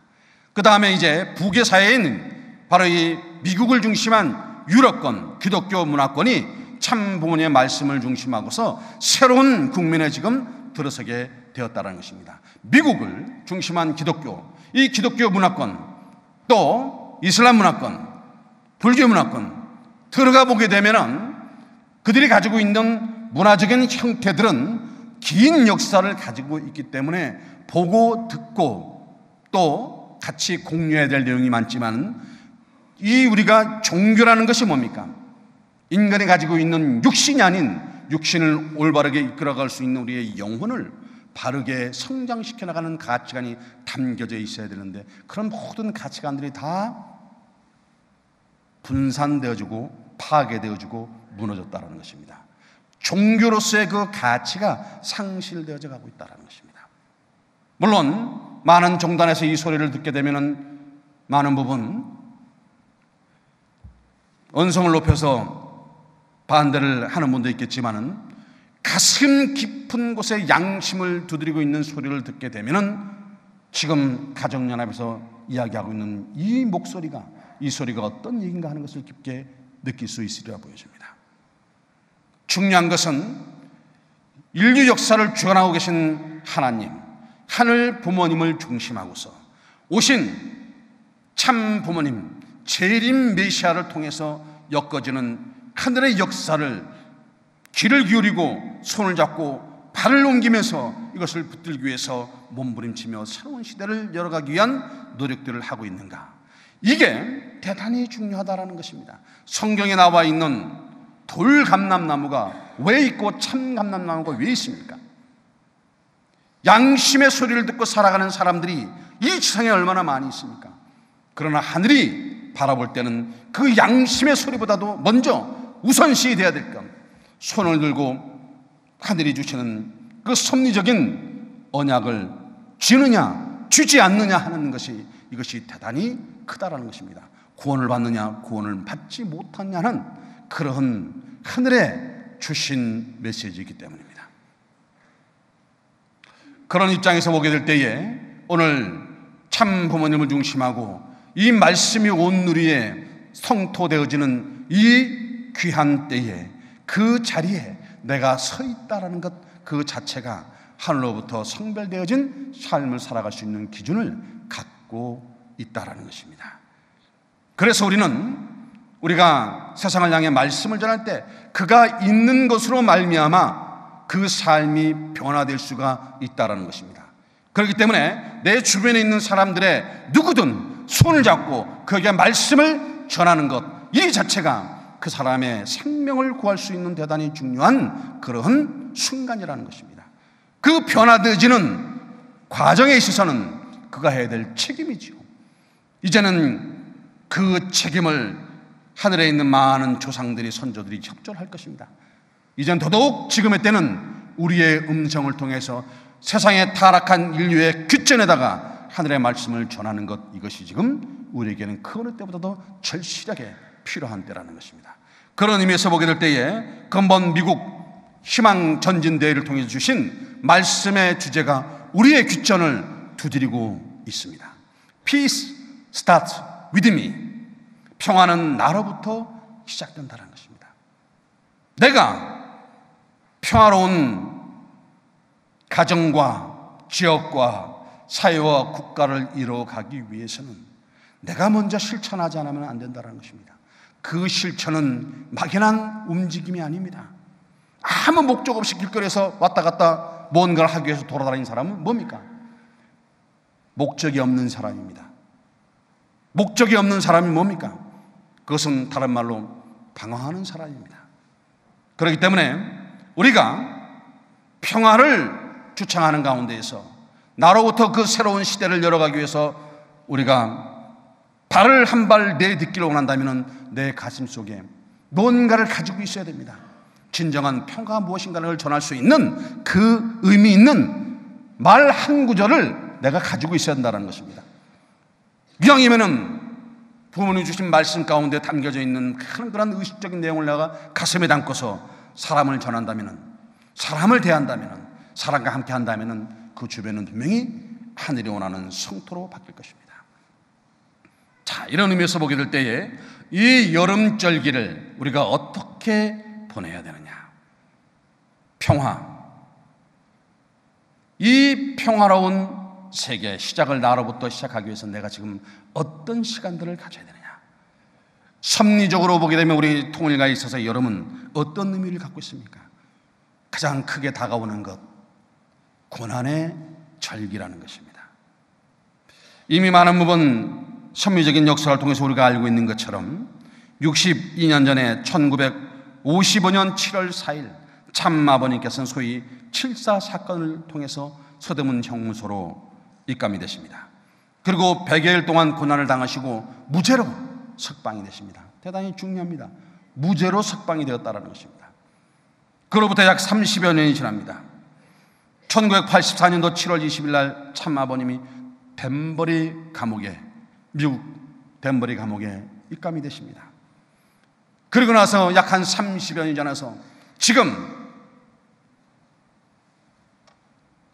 그 다음에 이제 북의 사회인 바로 이 미국을 중심한 유럽권 기독교 문화권이 참 부모님의 말씀을 중심하고서 새로운 국면에 지금 들어서게 되었다는 것입니다. 미국을 중심한 기독교, 이 기독교 문화권, 또 이슬람 문화권, 불교 문화권 들어가 보게 되면은 그들이 가지고 있는 문화적인 형태들은 긴 역사를 가지고 있기 때문에 보고 듣고 또 같이 공유해야 될 내용이 많지만, 이 우리가 종교라는 것이 뭡니까? 인간이 가지고 있는 육신이 아닌 육신을 올바르게 이끌어갈 수 있는 우리의 영혼을 바르게 성장시켜 나가는 가치관이 담겨져 있어야 되는데, 그런 모든 가치관들이 다 분산되어지고 파괴되어지고 무너졌다는 것입니다. 종교로서의 그 가치가 상실되어져 가고 있다는 것입니다. 물론 많은 종단에서 이 소리를 듣게 되면 많은 부분 언성을 높여서 반대를 하는 분도 있겠지만은, 가슴 깊은 곳에 양심을 두드리고 있는 소리를 듣게 되면은 지금 가정연합에서 이야기하고 있는 이 목소리가, 이 소리가 어떤 얘기인가 하는 것을 깊게 느낄 수 있으리라 보여집니다. 중요한 것은 인류 역사를 주관하고 계신 하나님, 하늘 부모님을 중심하고서 오신 참 부모님, 재림 메시아를 통해서 엮어지는 하늘의 역사를 귀를 기울이고 손을 잡고 발을 옮기면서 이것을 붙들기 위해서 몸부림치며 새로운 시대를 열어가기 위한 노력들을 하고 있는가, 이게 대단히 중요하다는 것입니다. 성경에 나와 있는 돌감람나무가 왜 있고 참감람나무가 왜 있습니까? 양심의 소리를 듣고 살아가는 사람들이 이 세상에 얼마나 많이 있습니까? 그러나 하늘이 바라볼 때는 그 양심의 소리보다도 먼저 우선시 되어야 될 것, 손을 들고 하늘이 주시는 그 섭리적인 언약을 주느냐 주지 않느냐 하는 것이, 이것이 대단히 크다라는 것입니다. 구원을 받느냐 구원을 받지 못하느냐는 그러한 하늘에 주신 메시지이기 때문입니다. 그런 입장에서 보게 될 때에 오늘 참 부모님을 중심하고 이 말씀이 온 누리에 성토되어지는 이 귀한 때에 그 자리에 내가 서 있다라는 것 그 자체가 하늘로부터 성별되어진 삶을 살아갈 수 있는 기준을 갖고 있다라는 것입니다. 그래서 우리가 세상을 향해 말씀을 전할 때 그가 있는 것으로 말미암아 그 삶이 변화될 수가 있다라는 것입니다. 그렇기 때문에 내 주변에 있는 사람들의 누구든 손을 잡고 그에게 말씀을 전하는 것, 이 자체가 그 사람의 생명을 구할 수 있는 대단히 중요한 그러한 순간이라는 것입니다. 그 변화되어지는 과정에 있어서는 그가 해야 될 책임이지요. 이제는 그 책임을 하늘에 있는 많은 조상들이, 선조들이 협조를 할 것입니다. 이제는 더더욱 지금의 때는 우리의 음성을 통해서 세상에 타락한 인류의 귓전에다가 하늘의 말씀을 전하는 것, 이것이 지금 우리에게는 그 어느 때보다도 절실하게 필요한 때라는 것입니다. 그런 의미에서 보게 될 때에 근본 미국 희망 전진대회를 통해서 주신 말씀의 주제가 우리의 귓전을 두드리고 있습니다. Peace starts with me. 평화는 나로부터 시작된다는 것입니다. 내가 평화로운 가정과 지역과 사회와 국가를 이루어가기 위해서는 내가 먼저 실천하지 않으면 안 된다는 것입니다. 그 실천은 막연한 움직임이 아닙니다. 아무 목적 없이 길거리에서 왔다 갔다 뭔가를 하기 위해서 돌아다니는 사람은 뭡니까? 목적이 없는 사람입니다. 목적이 없는 사람이 뭡니까? 그것은 다른 말로 방황하는 사람입니다. 그렇기 때문에 우리가 평화를 주창하는 가운데에서 나로부터 그 새로운 시대를 열어가기 위해서 우리가 발을 한 발 내딛기를 원한다면 내 가슴 속에 뭔가를 가지고 있어야 됩니다. 진정한 평화가 무엇인가를 전할 수 있는 그 의미 있는 말 한 구절을 내가 가지고 있어야 한다는 것입니다. 이왕이면은 부모님이 주신 말씀 가운데 담겨져 있는 그런 의식적인 내용을 내가 가슴에 담고서 사람을 전한다면은, 사람을 대한다면은, 사람과 함께 한다면은 그 주변은 분명히 하늘이 원하는 성토로 바뀔 것입니다. 자, 이런 의미에서 보게 될 때에 이 여름절기를 우리가 어떻게 보내야 되느냐? 평화. 이 평화로운 세계 시작을 나로부터 시작하기 위해서 내가 지금 어떤 시간들을 가져야 되느냐? 섭리적으로 보게 되면 우리 통일가에 있어서 여름은 어떤 의미를 갖고 있습니까? 가장 크게 다가오는 것, 고난의 절기라는 것입니다. 이미 많은 부분 선미적인 역사를 통해서 우리가 알고 있는 것처럼 62년 전에 1955년 7월 4일 참아버님께서는 소위 7.4 사건을 통해서 서대문 형무소로 입감이 되십니다. 그리고 100여일 동안 고난을 당하시고 무죄로 석방이 되십니다. 대단히 중요합니다. 무죄로 석방이 되었다는 것입니다. 그로부터 약 30여 년이 지납니다. 1984년도 7월 20일 날 참아버님이 댄버리 감옥에, 미국 댄버리 감옥에 입감이 되십니다. 그리고 나서 약 한 30여 년이 지나서 지금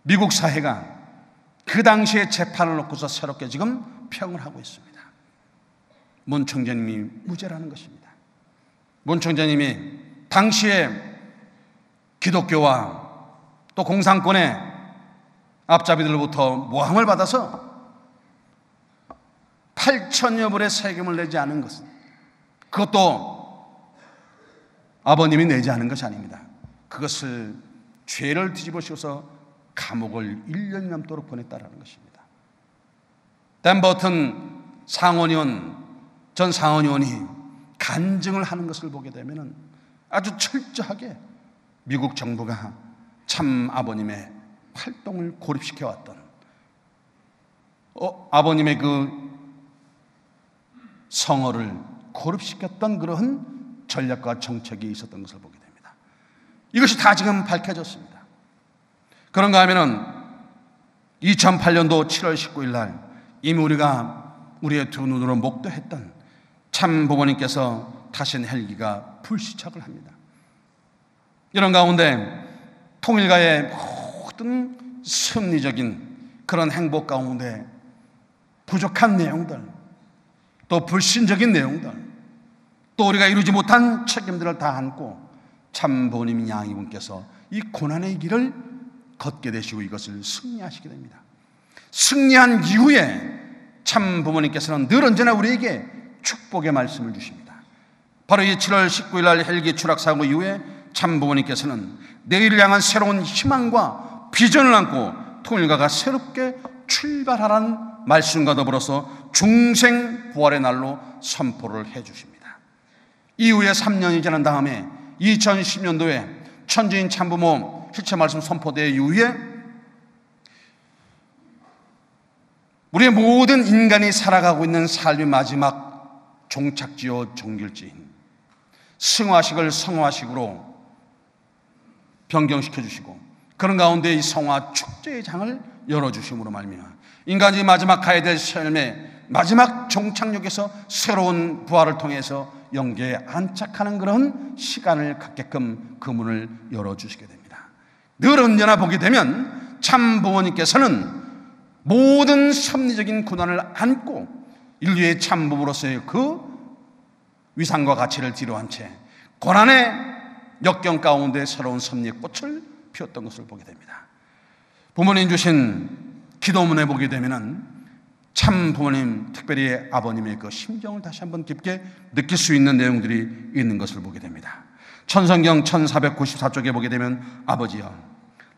미국 사회가 그 당시에 재판을 놓고서 새롭게 지금 평을 하고 있습니다. 문 총재님이 무죄라는 것입니다. 문 총재님이 당시에 기독교와 또 공산권의 앞잡이들로부터 모함을 받아서 8천여 불의 세금을 내지 않은 것은, 그것도 아버님이 내지 않은 것이 아닙니다. 그것을 죄를 뒤집어 씌워서 감옥을 1년 넘도록 보냈다라는 것입니다. 댄 버튼 전 상원의원이 간증을 하는 것을 보게 되면 아주 철저하게 미국 정부가 참 아버님의 활동을 고립시켜왔던, 아버님의 그 성어를 고립시켰던 그러한 전략과 정책이 있었던 것을 보게 됩니다. 이것이 다 지금 밝혀졌습니다. 그런가 하면은 2008년도 7월 19일 날 이미 우리가 우리의 두 눈으로 목도했던 참 부모님께서 타신 헬기가 불시착을 합니다. 이런 가운데 통일가의 모든 승리적인 그런 행복 가운데 부족한 내용들, 또 불신적인 내용들, 또 우리가 이루지 못한 책임들을 다 안고 참 부모님 양이분께서 이 고난의 길을 걷게 되시고 이것을 승리하시게 됩니다. 승리한 이후에 참 부모님께서는 늘 언제나 우리에게 축복의 말씀을 주십니다. 바로 이 7월 19일 날 헬기 추락 사고 이후에 참 부모님께서는 내일을 향한 새로운 희망과 비전을 안고 통일가가 새롭게 출발하라는 말씀과 더불어서 중생 부활의 날로 선포를 해 주십니다. 이후에 3년이 지난 다음에 2010년도에 천주인 참부모 실체 말씀 선포대 이후에 우리의 모든 인간이 살아가고 있는 삶의 마지막 종착지요 종결지인 승화식을 성화식으로 변경시켜 주시고, 그런 가운데 이 성화 축제의 장을 열어주심으로 말미암아 인간이 마지막 가야 될 삶의 마지막 종착역에서 새로운 부활을 통해서 영계에 안착하는 그런 시간을 갖게끔 그 문을 열어주시게 됩니다. 늘 언제나 보게 되면 참 부모님께서는 모든 섭리적인 고난을 안고 인류의 참 부모로서의 그 위상과 가치를 뒤로한 채 고난의 역경 가운데 새로운 섭리의 꽃을 피웠던 것을 보게 됩니다. 부모님 주신 기도문에 보게 되면은 참 부모님, 특별히 아버님의 그 심정을 다시 한번 깊게 느낄 수 있는 내용들이 있는 것을 보게 됩니다. 천성경 1494쪽에 보게 되면 아버지여,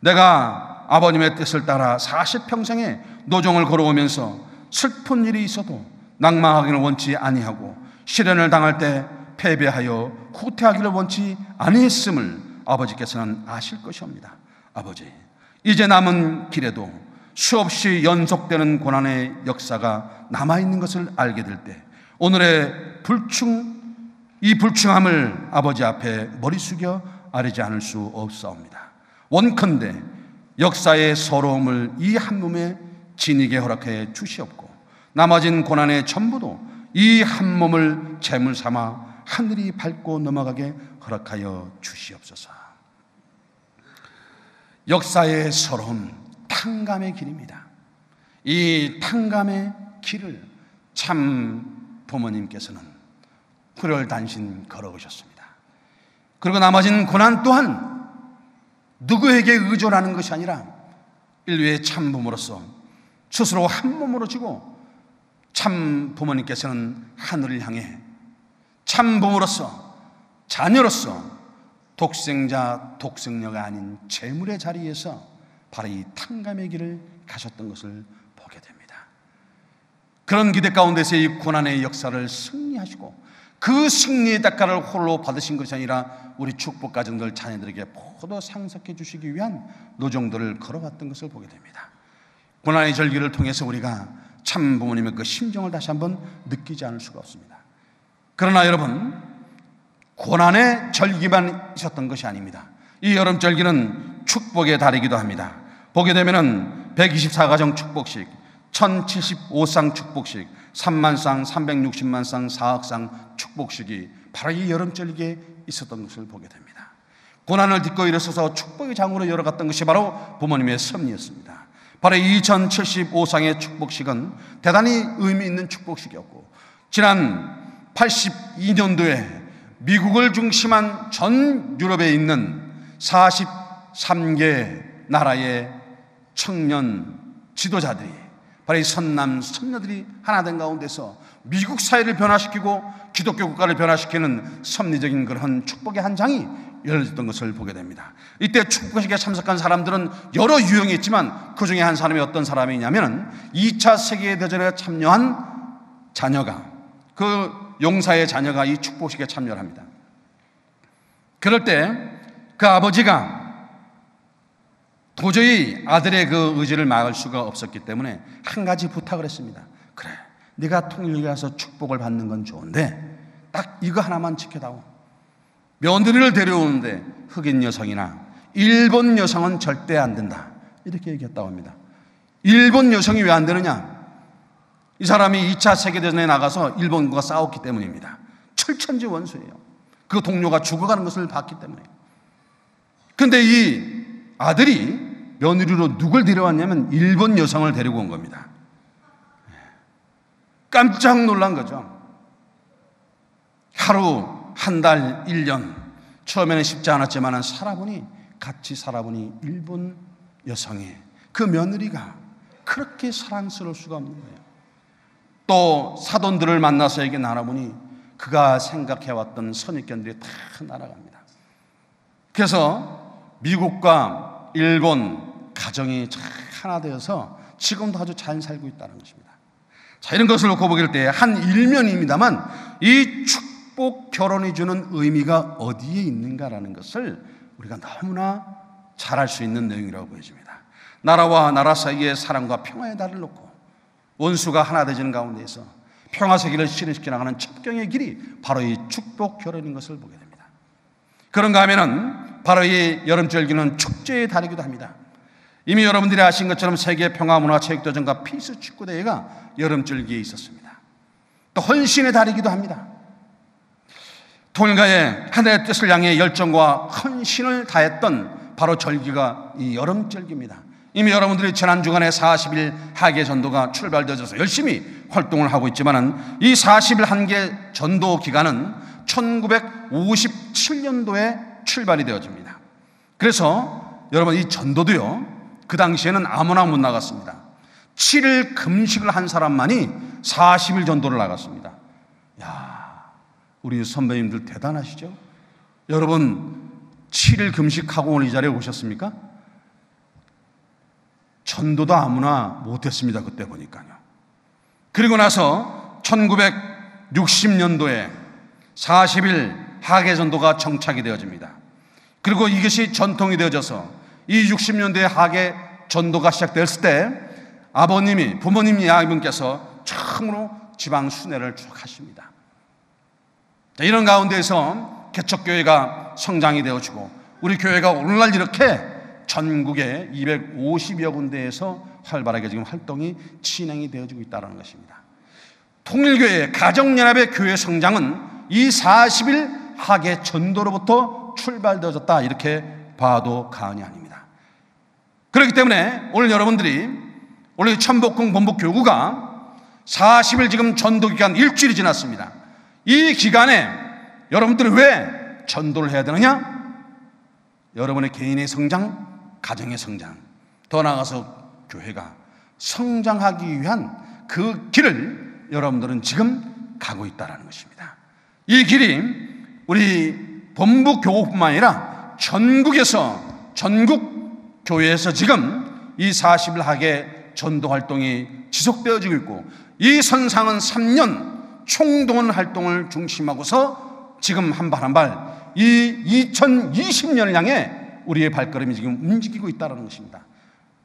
내가 아버님의 뜻을 따라 40평생의 노정을 걸어오면서 슬픈 일이 있어도 낭망하기를 원치 아니하고 시련을 당할 때 패배하여 후퇴하기를 원치 아니했음을 아버지께서는 아실 것이옵니다. 아버지, 이제 남은 길에도 수없이 연속되는 고난의 역사가 남아있는 것을 알게 될 때 오늘의 이 불충함을 아버지 앞에 머리 숙여 아뢰지 않을 수 없사옵니다. 원컨대 역사의 서러움을 이 한 몸에 지니게 허락해 주시옵고 남아진 고난의 전부도 이 한 몸을 제물 삼아 하늘이 밟고 넘어가게 허락하여 주시옵소서. 역사의 서러움, 탕감의 길입니다. 이 탕감의 길을 참 부모님께서는 훌혈단신 걸어오셨습니다. 그리고 남아진 고난 또한 누구에게 의존하는 것이 아니라 인류의 참 부모로서 스스로 한 몸으로 지고 참 부모님께서는 하늘을 향해 참 부모로서 자녀로서 독생자 독생녀가 아닌 재물의 자리에서 바로 이 탕감의 길을 가셨던 것을 보게 됩니다. 그런 기대 가운데서 이 고난의 역사를 승리하시고 그 승리의 대가를 홀로 받으신 것이 아니라 우리 축복 가정들 자녀들에게 모두 상속해 주시기 위한 노정들을 걸어왔던 것을 보게 됩니다. 고난의 절기를 통해서 우리가 참 부모님의 그 심정을 다시 한번 느끼지 않을 수가 없습니다. 그러나 여러분, 고난의 절기만 있었던 것이 아닙니다. 이 여름 절기는 축복의 달이기도 합니다. 보게 되면은 124가정 축복식, 1075쌍 축복식, 3만쌍, 360만쌍, 4억쌍 축복식이 바로 이 여름 절기에 있었던 것을 보게 됩니다. 고난을 딛고 일어서서 축복의 장으로 열어갔던 것이 바로 부모님의 섭리였습니다. 바로 2075상의 축복식은 대단히 의미 있는 축복식이었고, 지난 82년도에 미국을 중심한 전 유럽에 있는 43개 나라의 청년 지도자들이, 바로 이 선남 선녀들이 하나 된 가운데서 미국 사회를 변화시키고 기독교 국가를 변화시키는 섭리적인 그런 축복의 한 장이 열렸던 것을 보게 됩니다. 이때 축복식에 참석한 사람들은 여러 유형이 있지만 그 중에 한 사람이 어떤 사람이냐면 2차 세계대전에 참여한 자녀가, 그 용사의 자녀가 이 축복식에 참여를 합니다. 그럴 때 그 아버지가 도저히 아들의 그 의지를 막을 수가 없었기 때문에 한 가지 부탁을 했습니다. 그래, 네가 통일교에 가서 축복을 받는 건 좋은데 딱 이거 하나만 지켜다오. 며느리를 데려오는데 흑인 여성이나 일본 여성은 절대 안 된다, 이렇게 얘기했다고 합니다. 일본 여성이 왜 안 되느냐? 이 사람이 2차 세계대전에 나가서 일본과 싸웠기 때문입니다. 철천지 원수예요. 그 동료가 죽어가는 것을 봤기 때문에. 그런데 이 아들이 며느리로 누굴 데려왔냐면 일본 여성을 데리고 온 겁니다. 깜짝 놀란 거죠. 하루, 한 달, 1년, 처음에는 쉽지 않았지만 같이 살아보니 일본 여성의 그 며느리가 그렇게 사랑스러울 수가 없는 거예요. 또 사돈들을 만나서 얘기 나눠보니 그가 생각해왔던 선입견들이 다 날아갑니다. 그래서 미국과 일본 가정이 하나 되어서 지금도 아주 잘 살고 있다는 것입니다. 자, 이런 것을 놓고 보길 때 한 일면입니다만 이 축복 결혼이 주는 의미가 어디에 있는가라는 것을 우리가 너무나 잘 알 수 있는 내용이라고 보여집니다. 나라와 나라 사이의 사랑과 평화의 달을 놓고 원수가 하나 되지는 가운데에서 평화 세계를 실현시켜 나가는 첩경의 길이 바로 이 축복 결혼인 것을 보게 됩니다. 그런가 하면은 바로 이 여름절기는 축제의 달이기도 합니다. 이미 여러분들이 아신 것처럼 세계 평화문화체육대전과 피스 축구대회가 여름절기에 있었습니다. 또 헌신의 달이기도 합니다. 통일가의 하늘의 뜻을 향해 열정과 헌신을 다했던 바로 절기가 이 여름절기입니다. 이미 여러분들이 지난 주간에 40일 하계 전도가 출발되어서 열심히 활동을 하고 있지만은 이 40일 한계 전도 기간은 1957년도에 출발이 되어집니다. 그래서 여러분 이 전도도요, 그 당시에는 아무나 못 나갔습니다. 7일 금식을 한 사람만이 40일 전도를 나갔습니다. 야, 우리 선배님들 대단하시죠? 여러분 7일 금식하고 오늘 이 자리에 오셨습니까? 전도도 아무나 못했습니다. 그때 보니까요. 그리고 나서 1960년도에 40일 하계 전도가 정착이 되어집니다. 그리고 이것이 전통이 되어져서 이 60년대에 하계 전도가 시작됐을 때 아버님이, 부모님 이야기분께서 처음으로 지방 순회를 쭉 하십니다. 이런 가운데에서 개척교회가 성장이 되어지고 우리 교회가 오늘날 이렇게 전국의 250여 군데에서 활발하게 지금 활동이 진행이 되어지고 있다는 것입니다. 통일교회 가정연합의 교회 성장은 이 40일 하계 전도로부터 출발되어졌다, 이렇게 봐도 과언이 아닙니다. 그렇기 때문에 오늘 여러분들이 오늘 천복궁 본부교구가 40일 지금 전도기간 일주일이 지났습니다. 이 기간에 여러분들이 왜 전도를 해야 되느냐? 여러분의 개인의 성장, 가정의 성장, 더 나아가서 교회가 성장하기 위한 그 길을 여러분들은 지금 가고 있다는 것입니다. 이 길이 우리 본부교구뿐만 아니라 전국에서, 전국 교회에서 지금 이 40일 하계 전도 활동이 지속되어지고 있고, 이 선상은 3년 총동원 활동을 중심하고서 지금 한 발 한 발 이 2020년을 향해 우리의 발걸음이 지금 움직이고 있다는 것입니다.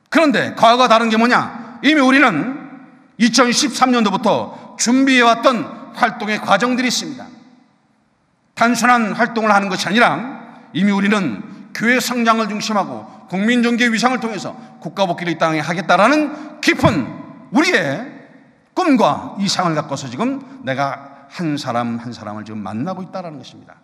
그런데 과거와 다른 게 뭐냐? 이미 우리는 2013년도부터 준비해왔던 활동의 과정들이 있습니다. 단순한 활동을 하는 것이 아니라 이미 우리는 교회 성장을 중심하고 국민종교의 위상을 통해서 국가 복귀를 이 땅에 하겠다라는 깊은 우리의 꿈과 이상을 갖고서 지금 내가 한 사람 한 사람을 지금 만나고 있다는 것입니다.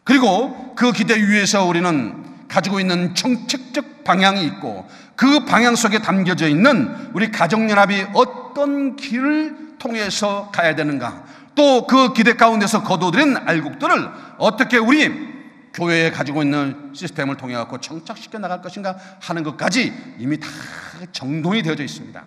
그리고 그 기대 위에서 우리는 가지고 있는 정책적 방향이 있고 그 방향 속에 담겨져 있는 우리 가정연합이 어떤 길을 통해서 가야 되는가, 또 그 기대 가운데서 거둬들인 알곡들을 어떻게 우리 교회에 가지고 있는 시스템을 통해 갖고 정착시켜 나갈 것인가 하는 것까지 이미 다 정돈이 되어져 있습니다.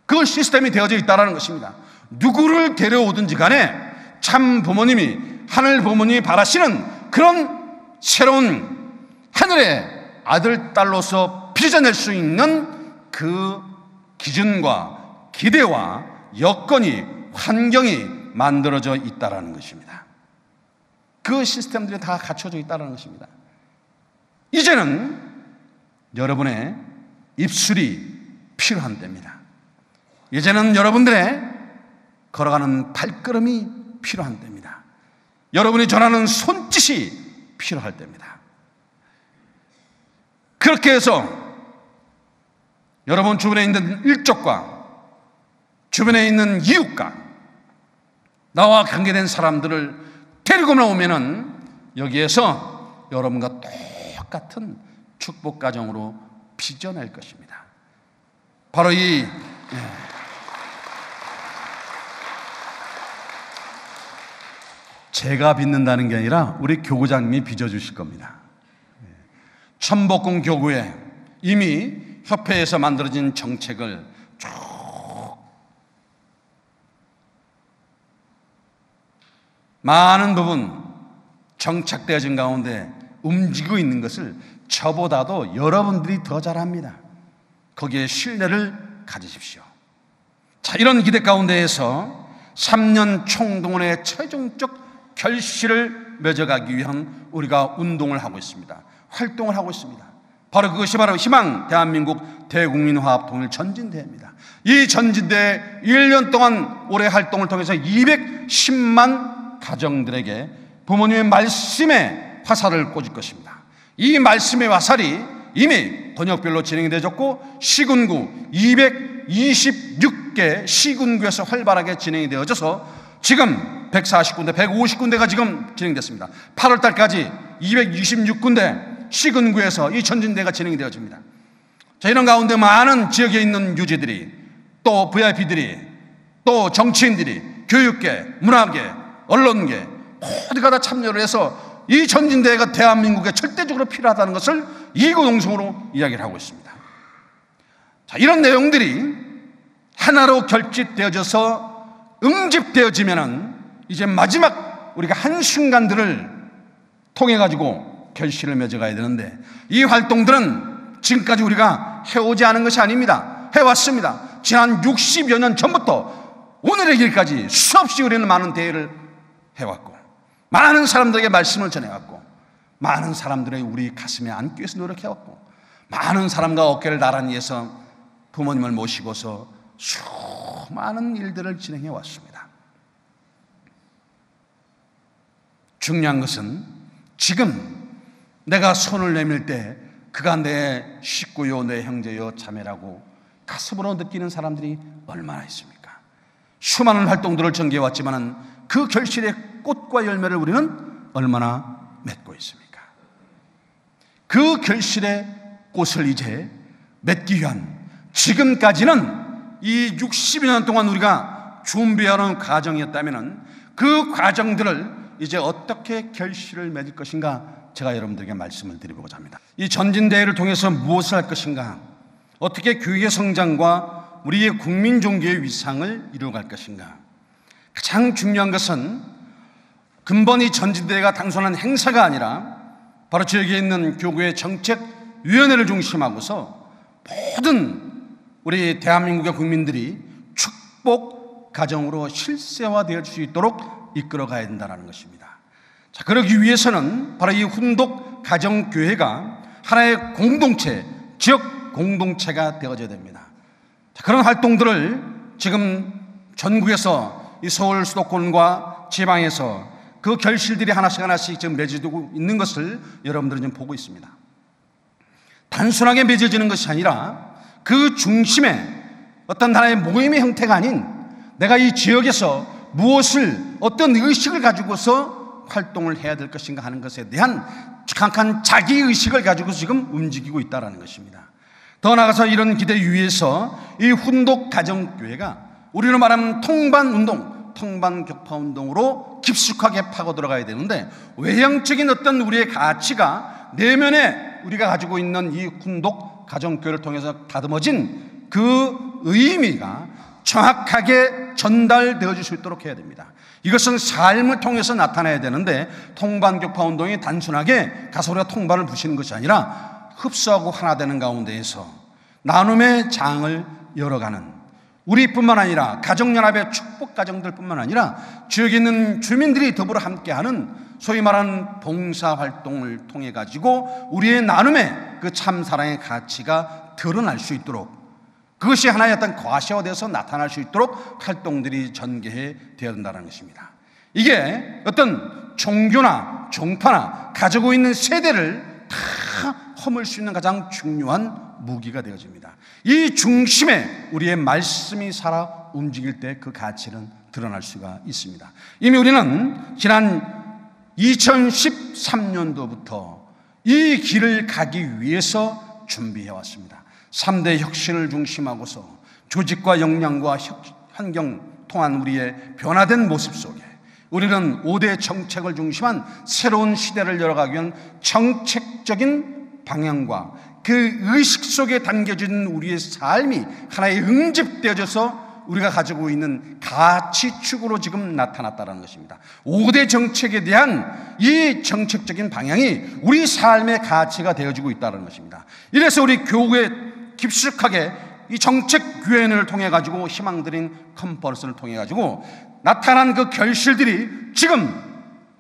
그 시스템이 되어져 있다는 것입니다. 누구를 데려오든지 간에 참 부모님이, 하늘 부모님이 바라시는 그런 새로운 하늘의 아들, 딸로서 빚어낼 수 있는 그 기준과 기대와 여건이, 환경이 만들어져 있다는 것입니다. 그 시스템들이 다 갖춰져 있다는 것입니다. 이제는 여러분의 입술이 필요한 때입니다. 이제는 여러분들의 걸어가는 발걸음이 필요한 때입니다. 여러분이 전하는 손짓이 필요할 때입니다. 그렇게 해서 여러분 주변에 있는 일족과 주변에 있는 이웃과 나와 관계된 사람들을 데리고 나오면은 여기에서 여러분과 똑같은 축복 가정으로 빚어낼 것입니다. 바로 제가 빚는다는 게 아니라 우리 교구장님이 빚어주실 겁니다. 천복궁 교구에 이미 협회에서 만들어진 정책을 쭉 많은 부분 정착되어진 가운데 움직이고 있는 것을 저보다도 여러분들이 더 잘합니다. 거기에 신뢰를 가지십시오. 자, 이런 기대 가운데에서 3년 총동원의 최종적 결실을 맺어가기 위한 우리가 운동을 하고 있습니다. 활동을 하고 있습니다. 바로 그것이 바로 희망 대한민국 대국민화합 통일 전진대회입니다. 이 전진대회 1년 동안 올해 활동을 통해서 210만 가정들에게 부모님의 말씀의 화살을 꽂을 것입니다. 이 말씀의 화살이 이미 권역별로 진행이 되어졌고 시군구 226개 시군구에서 활발하게 진행이 되어져서 지금 140군데 150군데가 지금 진행됐습니다. 8월 달까지 226군데 시군구에서 이 전진대가 진행이 되어집니다. 자, 이런 가운데 많은 지역에 있는 유지들이, 또 VIP들이, 또 정치인들이, 교육계, 문화계, 언론계 모두가 다 참여를 해서 이 전진대회가 대한민국에 절대적으로 필요하다는 것을 이구동성으로 이야기를 하고 있습니다. 자, 이런 내용들이 하나로 결집되어져서 응집되어지면은 이제 마지막 우리가 한순간들을 통해 가지고 결실을 맺어가야 되는데, 이 활동들은 지금까지 우리가 해오지 않은 것이 아닙니다. 해왔습니다. 지난 60여 년 전부터 오늘의 길까지 수없이 우리는 많은 대회를 해왔고, 많은 사람들에게 말씀을 전해왔고, 많은 사람들의 우리 가슴에 안기 위해서 노력해왔고, 많은 사람과 어깨를 나란히 해서 부모님을 모시고서 수많은 일들을 진행해왔습니다. 중요한 것은 지금 내가 손을 내밀 때 그가 내 식구요, 내 형제요, 자매라고 가슴으로 느끼는 사람들이 얼마나 있습니까? 수많은 활동들을 전개해왔지만은 그 결실의 꽃과 열매를 우리는 얼마나 맺고 있습니까? 그 결실의 꽃을 이제 맺기 위한, 지금까지는 이 60여 년 동안 우리가 준비하는 과정이었다면은 그 과정들을 이제 어떻게 결실을 맺을 것인가, 제가 여러분들에게 말씀을 드리고자 합니다. 이 전진대회를 통해서 무엇을 할 것인가, 어떻게 교육의 성장과 우리의 국민 종교의 위상을 이루어갈 것인가. 가장 중요한 것은 근본 이 전진대회가 단순한 행사가 아니라 바로 지역에 있는 교구의 정책위원회를 중심하고서 모든 우리 대한민국의 국민들이 축복 가정으로 실세화될 수 있도록 이끌어가야 된다는 것입니다. 자, 그러기 위해서는 바로 이 훈독 가정교회가 하나의 공동체, 지역 공동체가 되어져야 됩니다. 자, 그런 활동들을 지금 전국에서 이 서울 수도권과 지방에서 그 결실들이 하나씩 지금 맺어지고 있는 것을 여러분들은 지금 보고 있습니다. 단순하게 맺어지는 것이 아니라 그 중심에 어떤 하나의 모임의 형태가 아닌, 내가 이 지역에서 무엇을, 어떤 의식을 가지고서 활동을 해야 될 것인가 하는 것에 대한 강한 자기의식을 가지고 지금 움직이고 있다는 것입니다. 더 나아가서 이런 기대 위에서 이 훈독가정교회가 우리로 말하면 통반운동, 통반격파운동으로 깊숙하게 파고 들어가야 되는데, 외형적인 어떤 우리의 가치가 내면에 우리가 가지고 있는 이 훈독가정교회를 통해서 다듬어진 그 의미가 정확하게 전달되어질 수 있도록 해야 됩니다. 이것은 삶을 통해서 나타나야 되는데, 통반격파운동이 단순하게 가서 우리가 통반을 부시는 것이 아니라 흡수하고 하나 되는 가운데에서 나눔의 장을 열어가는, 우리뿐만 아니라 가정연합의 축복가정들뿐만 아니라 지역에 있는 주민들이 더불어 함께하는 소위 말하는 봉사활동을 통해 가지고 우리의 나눔의 그 참사랑의 가치가 드러날 수 있도록, 그것이 하나의 어떤 과시화되어서 나타날 수 있도록 활동들이 전개해 되어야 된다는 것입니다. 이게 어떤 종교나 종파나 가지고 있는 세대를 다 허물 수 있는 가장 중요한 무기가 되어집니다. 이 중심에 우리의 말씀이 살아 움직일 때 그 가치는 드러날 수가 있습니다. 이미 우리는 지난 2013년도부터 이 길을 가기 위해서 준비해 왔습니다. 3대 혁신을 중심하고서 조직과 역량과 환경 통한 우리의 변화된 모습 속에 우리는 5대 정책을 중심한 새로운 시대를 열어가기 위한 정책적인 방향과 그 의식 속에 담겨진 우리의 삶이 하나의 응집되어져서 우리가 가지고 있는 가치축으로 지금 나타났다는 것입니다. 5대 정책에 대한 이 정책적인 방향이 우리 삶의 가치가 되어지고 있다는 것입니다. 이래서 우리 교회에 깊숙하게 이 정책 교회를 통해 가지고 희망드린 컨퍼런스를 통해 가지고 나타난 그 결실들이 지금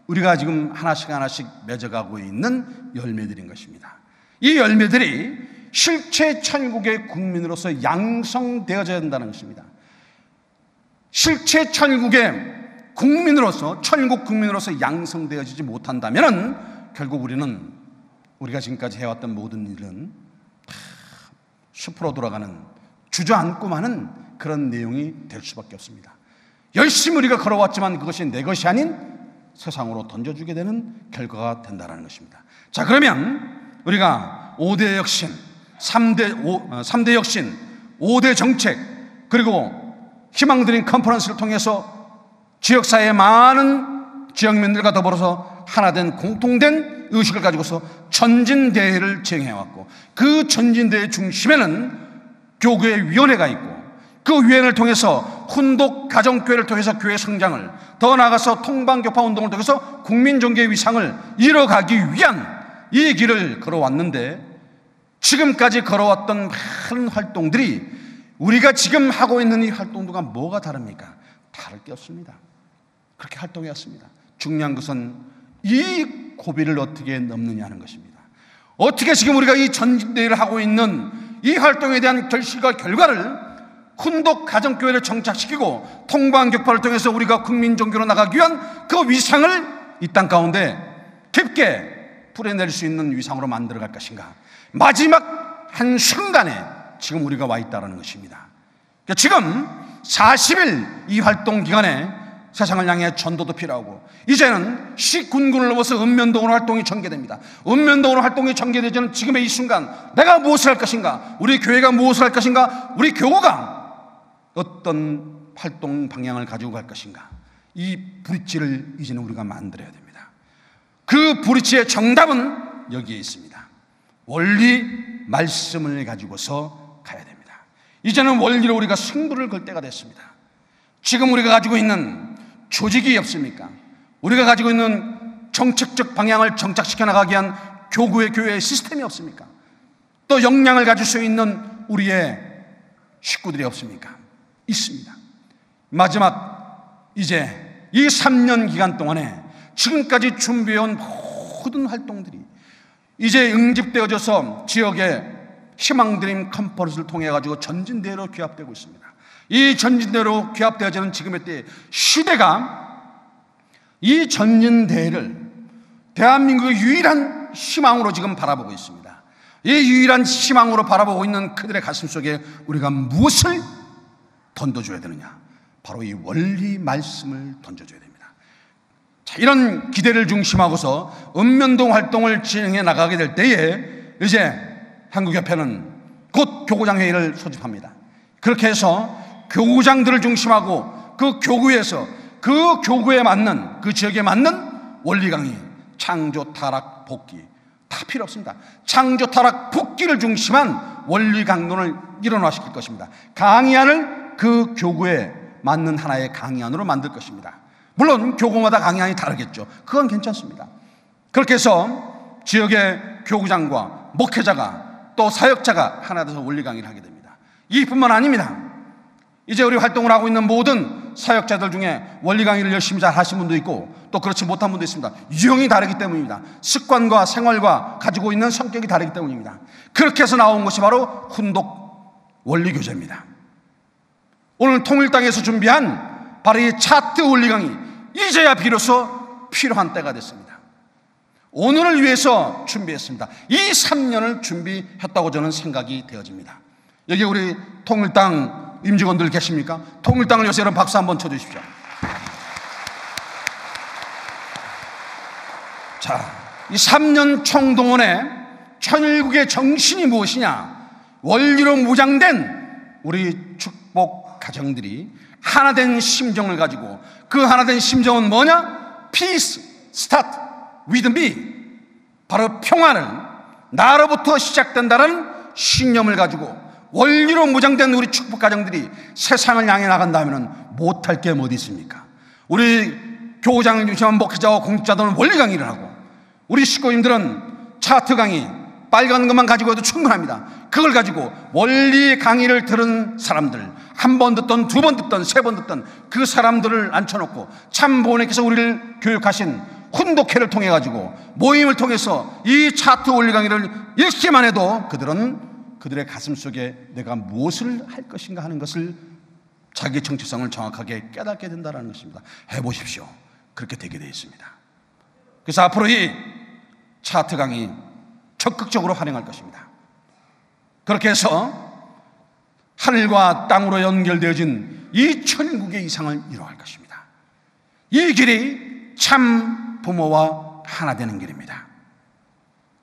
우리가 지금 하나씩 하나씩 맺어가고 있는 열매들인 것입니다. 이 열매들이 실체 천국의 국민으로서 양성되어져야 된다는 것입니다. 실체 천국의 국민으로서, 천국 국민으로서 양성되어지지 못한다면 결국 우리가 지금까지 해왔던 모든 일은 다 숲으로 돌아가는, 주저앉고만 하는 그런 내용이 될 수밖에 없습니다. 열심히 우리가 걸어왔지만 그것이 내 것이 아닌 세상으로 던져주게 되는 결과가 된다는 것입니다. 자, 그러면 우리가 5대 혁신, 3대 혁신, 5대 정책, 그리고 희망드린 컨퍼런스를 통해서 지역사회의 많은 지역민들과 더불어서 하나된 공통된 의식을 가지고서 전진대회를 진행해왔고, 그 전진대회 중심에는 교구의 위원회가 있고, 그 위원회를 통해서 훈독 가정교회를 통해서 교회 성장을, 더 나아가서 통방교파 운동을 통해서 국민종교의 위상을 이뤄가기 위한 이 길을 걸어왔는데, 지금까지 걸어왔던 많은 활동들이 우리가 지금 하고 있는 이 활동들과 뭐가 다릅니까? 다를 게 없습니다. 그렇게 활동해왔습니다. 중요한 것은 이 고비를 어떻게 넘느냐 하는 것입니다. 어떻게 지금 우리가 이 전진대회를 하고 있는 이 활동에 대한 결실과 결과를 훈독 가정교회를 정착시키고 통방격파를 통해서 우리가 국민종교로 나가기 위한 그 위상을 이 땅 가운데 깊게 풀어낼 수 있는 위상으로 만들어갈 것인가, 마지막 한 순간에 지금 우리가 와 있다는 것입니다. 지금 40일 이 활동 기간에 세상을 향해 전도도 필요하고, 이제는 시군군을 넘어서 읍면동으로 활동이 전개됩니다. 읍면동으로 활동이 전개되지는 지금의 이 순간 내가 무엇을 할 것인가, 우리 교회가 무엇을 할 것인가, 우리 교구가 어떤 활동 방향을 가지고 갈 것인가, 이 브릿지를 이제는 우리가 만들어야 됩니다. 그 브릿지의 정답은 여기에 있습니다. 원리 말씀을 가지고서 가야 됩니다. 이제는 원리로 우리가 승부를 걸 때가 됐습니다. 지금 우리가 가지고 있는 조직이 없습니까? 우리가 가지고 있는 정책적 방향을 정착시켜 나가기 위한 교회의 시스템이 없습니까? 또 역량을 가질 수 있는 우리의 식구들이 없습니까? 있습니다. 마지막 이제 이 3년 기간 동안에 지금까지 준비해온 모든 활동들이 이제 응집되어져서 지역의 희망드림 컨퍼런스를 통해 가지고 전진대회로 귀합되고 있습니다. 이 전진대회로 귀합되어지는 지금의 때 시대가 이 전진대회를 대한민국의 유일한 희망으로 지금 바라보고 있습니다. 이 유일한 희망으로 바라보고 있는 그들의 가슴 속에 우리가 무엇을 던져줘야 되느냐? 바로 이 원리 말씀을 던져줘야 됩니다. 이런 기대를 중심하고서 읍면동 활동을 진행해 나가게 될 때에 이제 한국협회는 곧 교구장 회의를 소집합니다. 그렇게 해서 교구장들을 중심하고 그 교구에서 그 교구에 맞는, 그 지역에 맞는 원리 강의, 창조, 타락, 복귀 다 필요 없습니다. 창조, 타락, 복귀를 중심한 원리 강론을 일원화시킬 것입니다. 강의안을 그 교구에 맞는 하나의 강의안으로 만들 것입니다. 물론 교구마다 강의안이 다르겠죠. 그건 괜찮습니다. 그렇게 해서 지역의 교구장과 목회자가 또 사역자가 하나 돼서 원리 강의를 하게 됩니다. 이뿐만 아닙니다. 이제 우리 활동을 하고 있는 모든 사역자들 중에 원리 강의를 열심히 잘 하신 분도 있고 또 그렇지 못한 분도 있습니다. 유형이 다르기 때문입니다. 습관과 생활과 가지고 있는 성격이 다르기 때문입니다. 그렇게 해서 나온 것이 바로 훈독 원리교재입니다. 오늘 통일당에서 준비한 바로 이 차트 원리 강의, 이제야 비로소 필요한 때가 됐습니다. 오늘을 위해서 준비했습니다. 이 3년을 준비했다고 저는 생각이 되어집니다. 여기 우리 통일당 임직원들 계십니까? 통일당을 위해서 여러분 박수 한번 쳐주십시오. 자, 이 3년 총동원의 천일국의 정신이 무엇이냐? 원리로 무장된 우리 축복 가정들이 하나된 심정을 가지고, 그 하나된 심정은 뭐냐? Peace start with me. 바로 평화는 나로부터 시작된다는 신념을 가지고 원리로 무장된 우리 축복 가정들이 세상을 향해 나간다면 못할 게 어디 있습니까? 우리 교장을 중심한 목회자와 공직자들은 원리 강의를 하고, 우리 식구님들은 차트 강의, 빨간 것만 가지고 해도 충분합니다. 그걸 가지고 원리 강의를 들은 사람들, 한 번 듣던, 두 번 듣던, 세 번 듣던 그 사람들을 앉혀놓고 참 부모님께서 우리를 교육하신 훈독회를 통해 가지고 모임을 통해서 이 차트 원리 강의를 읽기만 해도 그들의 가슴 속에 내가 무엇을 할 것인가 하는 것을, 자기 정체성을 정확하게 깨닫게 된다는 것입니다. 해보십시오. 그렇게 되게 되어 있습니다. 그래서 앞으로 이 차트 강의 적극적으로 활용할 것입니다. 그렇게 해서 하늘과 땅으로 연결되어진 이 천국의 이상을 이루어갈 것입니다. 이 길이 참 부모와 하나 되는 길입니다.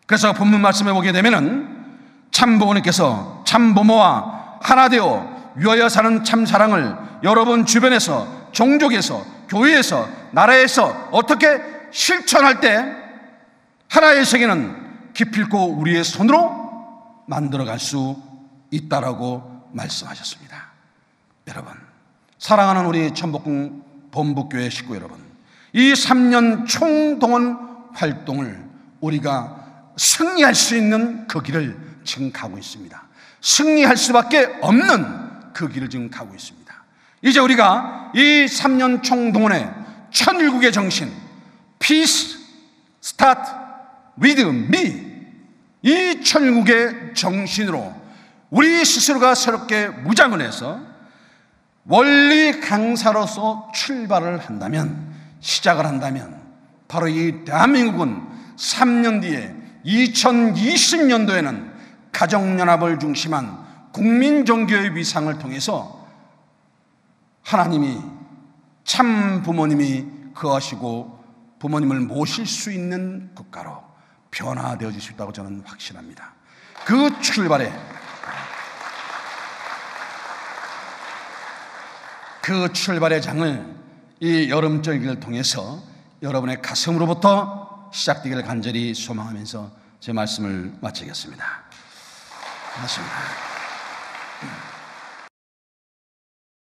그래서 본문 말씀에 보게 되면은 참 부모님께서 참 부모와 하나 되어 위하여 사는 참 사랑을 여러분 주변에서, 종족에서, 교회에서, 나라에서 어떻게 실천할 때 하나의 세계는 기필코 우리의 손으로 만들어갈 수 있다라고 말씀하셨습니다. 여러분, 사랑하는 우리 천복궁 본부교회 식구 여러분, 이 3년 총동원 활동을 우리가 승리할 수 있는 그 길을 지금 가고 있습니다. 승리할 수밖에 없는 그 길을 지금 가고 있습니다. 이제 우리가 이 3년 총동원의 천일국의 정신, Peace start with me, 이 천일국의 정신으로 우리 스스로가 새롭게 무장을 해서 원리 강사로서 출발을 한다면, 시작을 한다면, 바로 이 대한민국은 3년 뒤에 2020년도에는 가정연합을 중심한 국민종교의 위상을 통해서 하나님이, 참 부모님이 거하시고 부모님을 모실 수 있는 국가로 변화되어질 수 있다고 저는 확신합니다. 그 출발의 장을 이 여름절기를 통해서 여러분의 가슴으로부터 시작되기를 간절히 소망하면서 제 말씀을 마치겠습니다. 고맙습니다.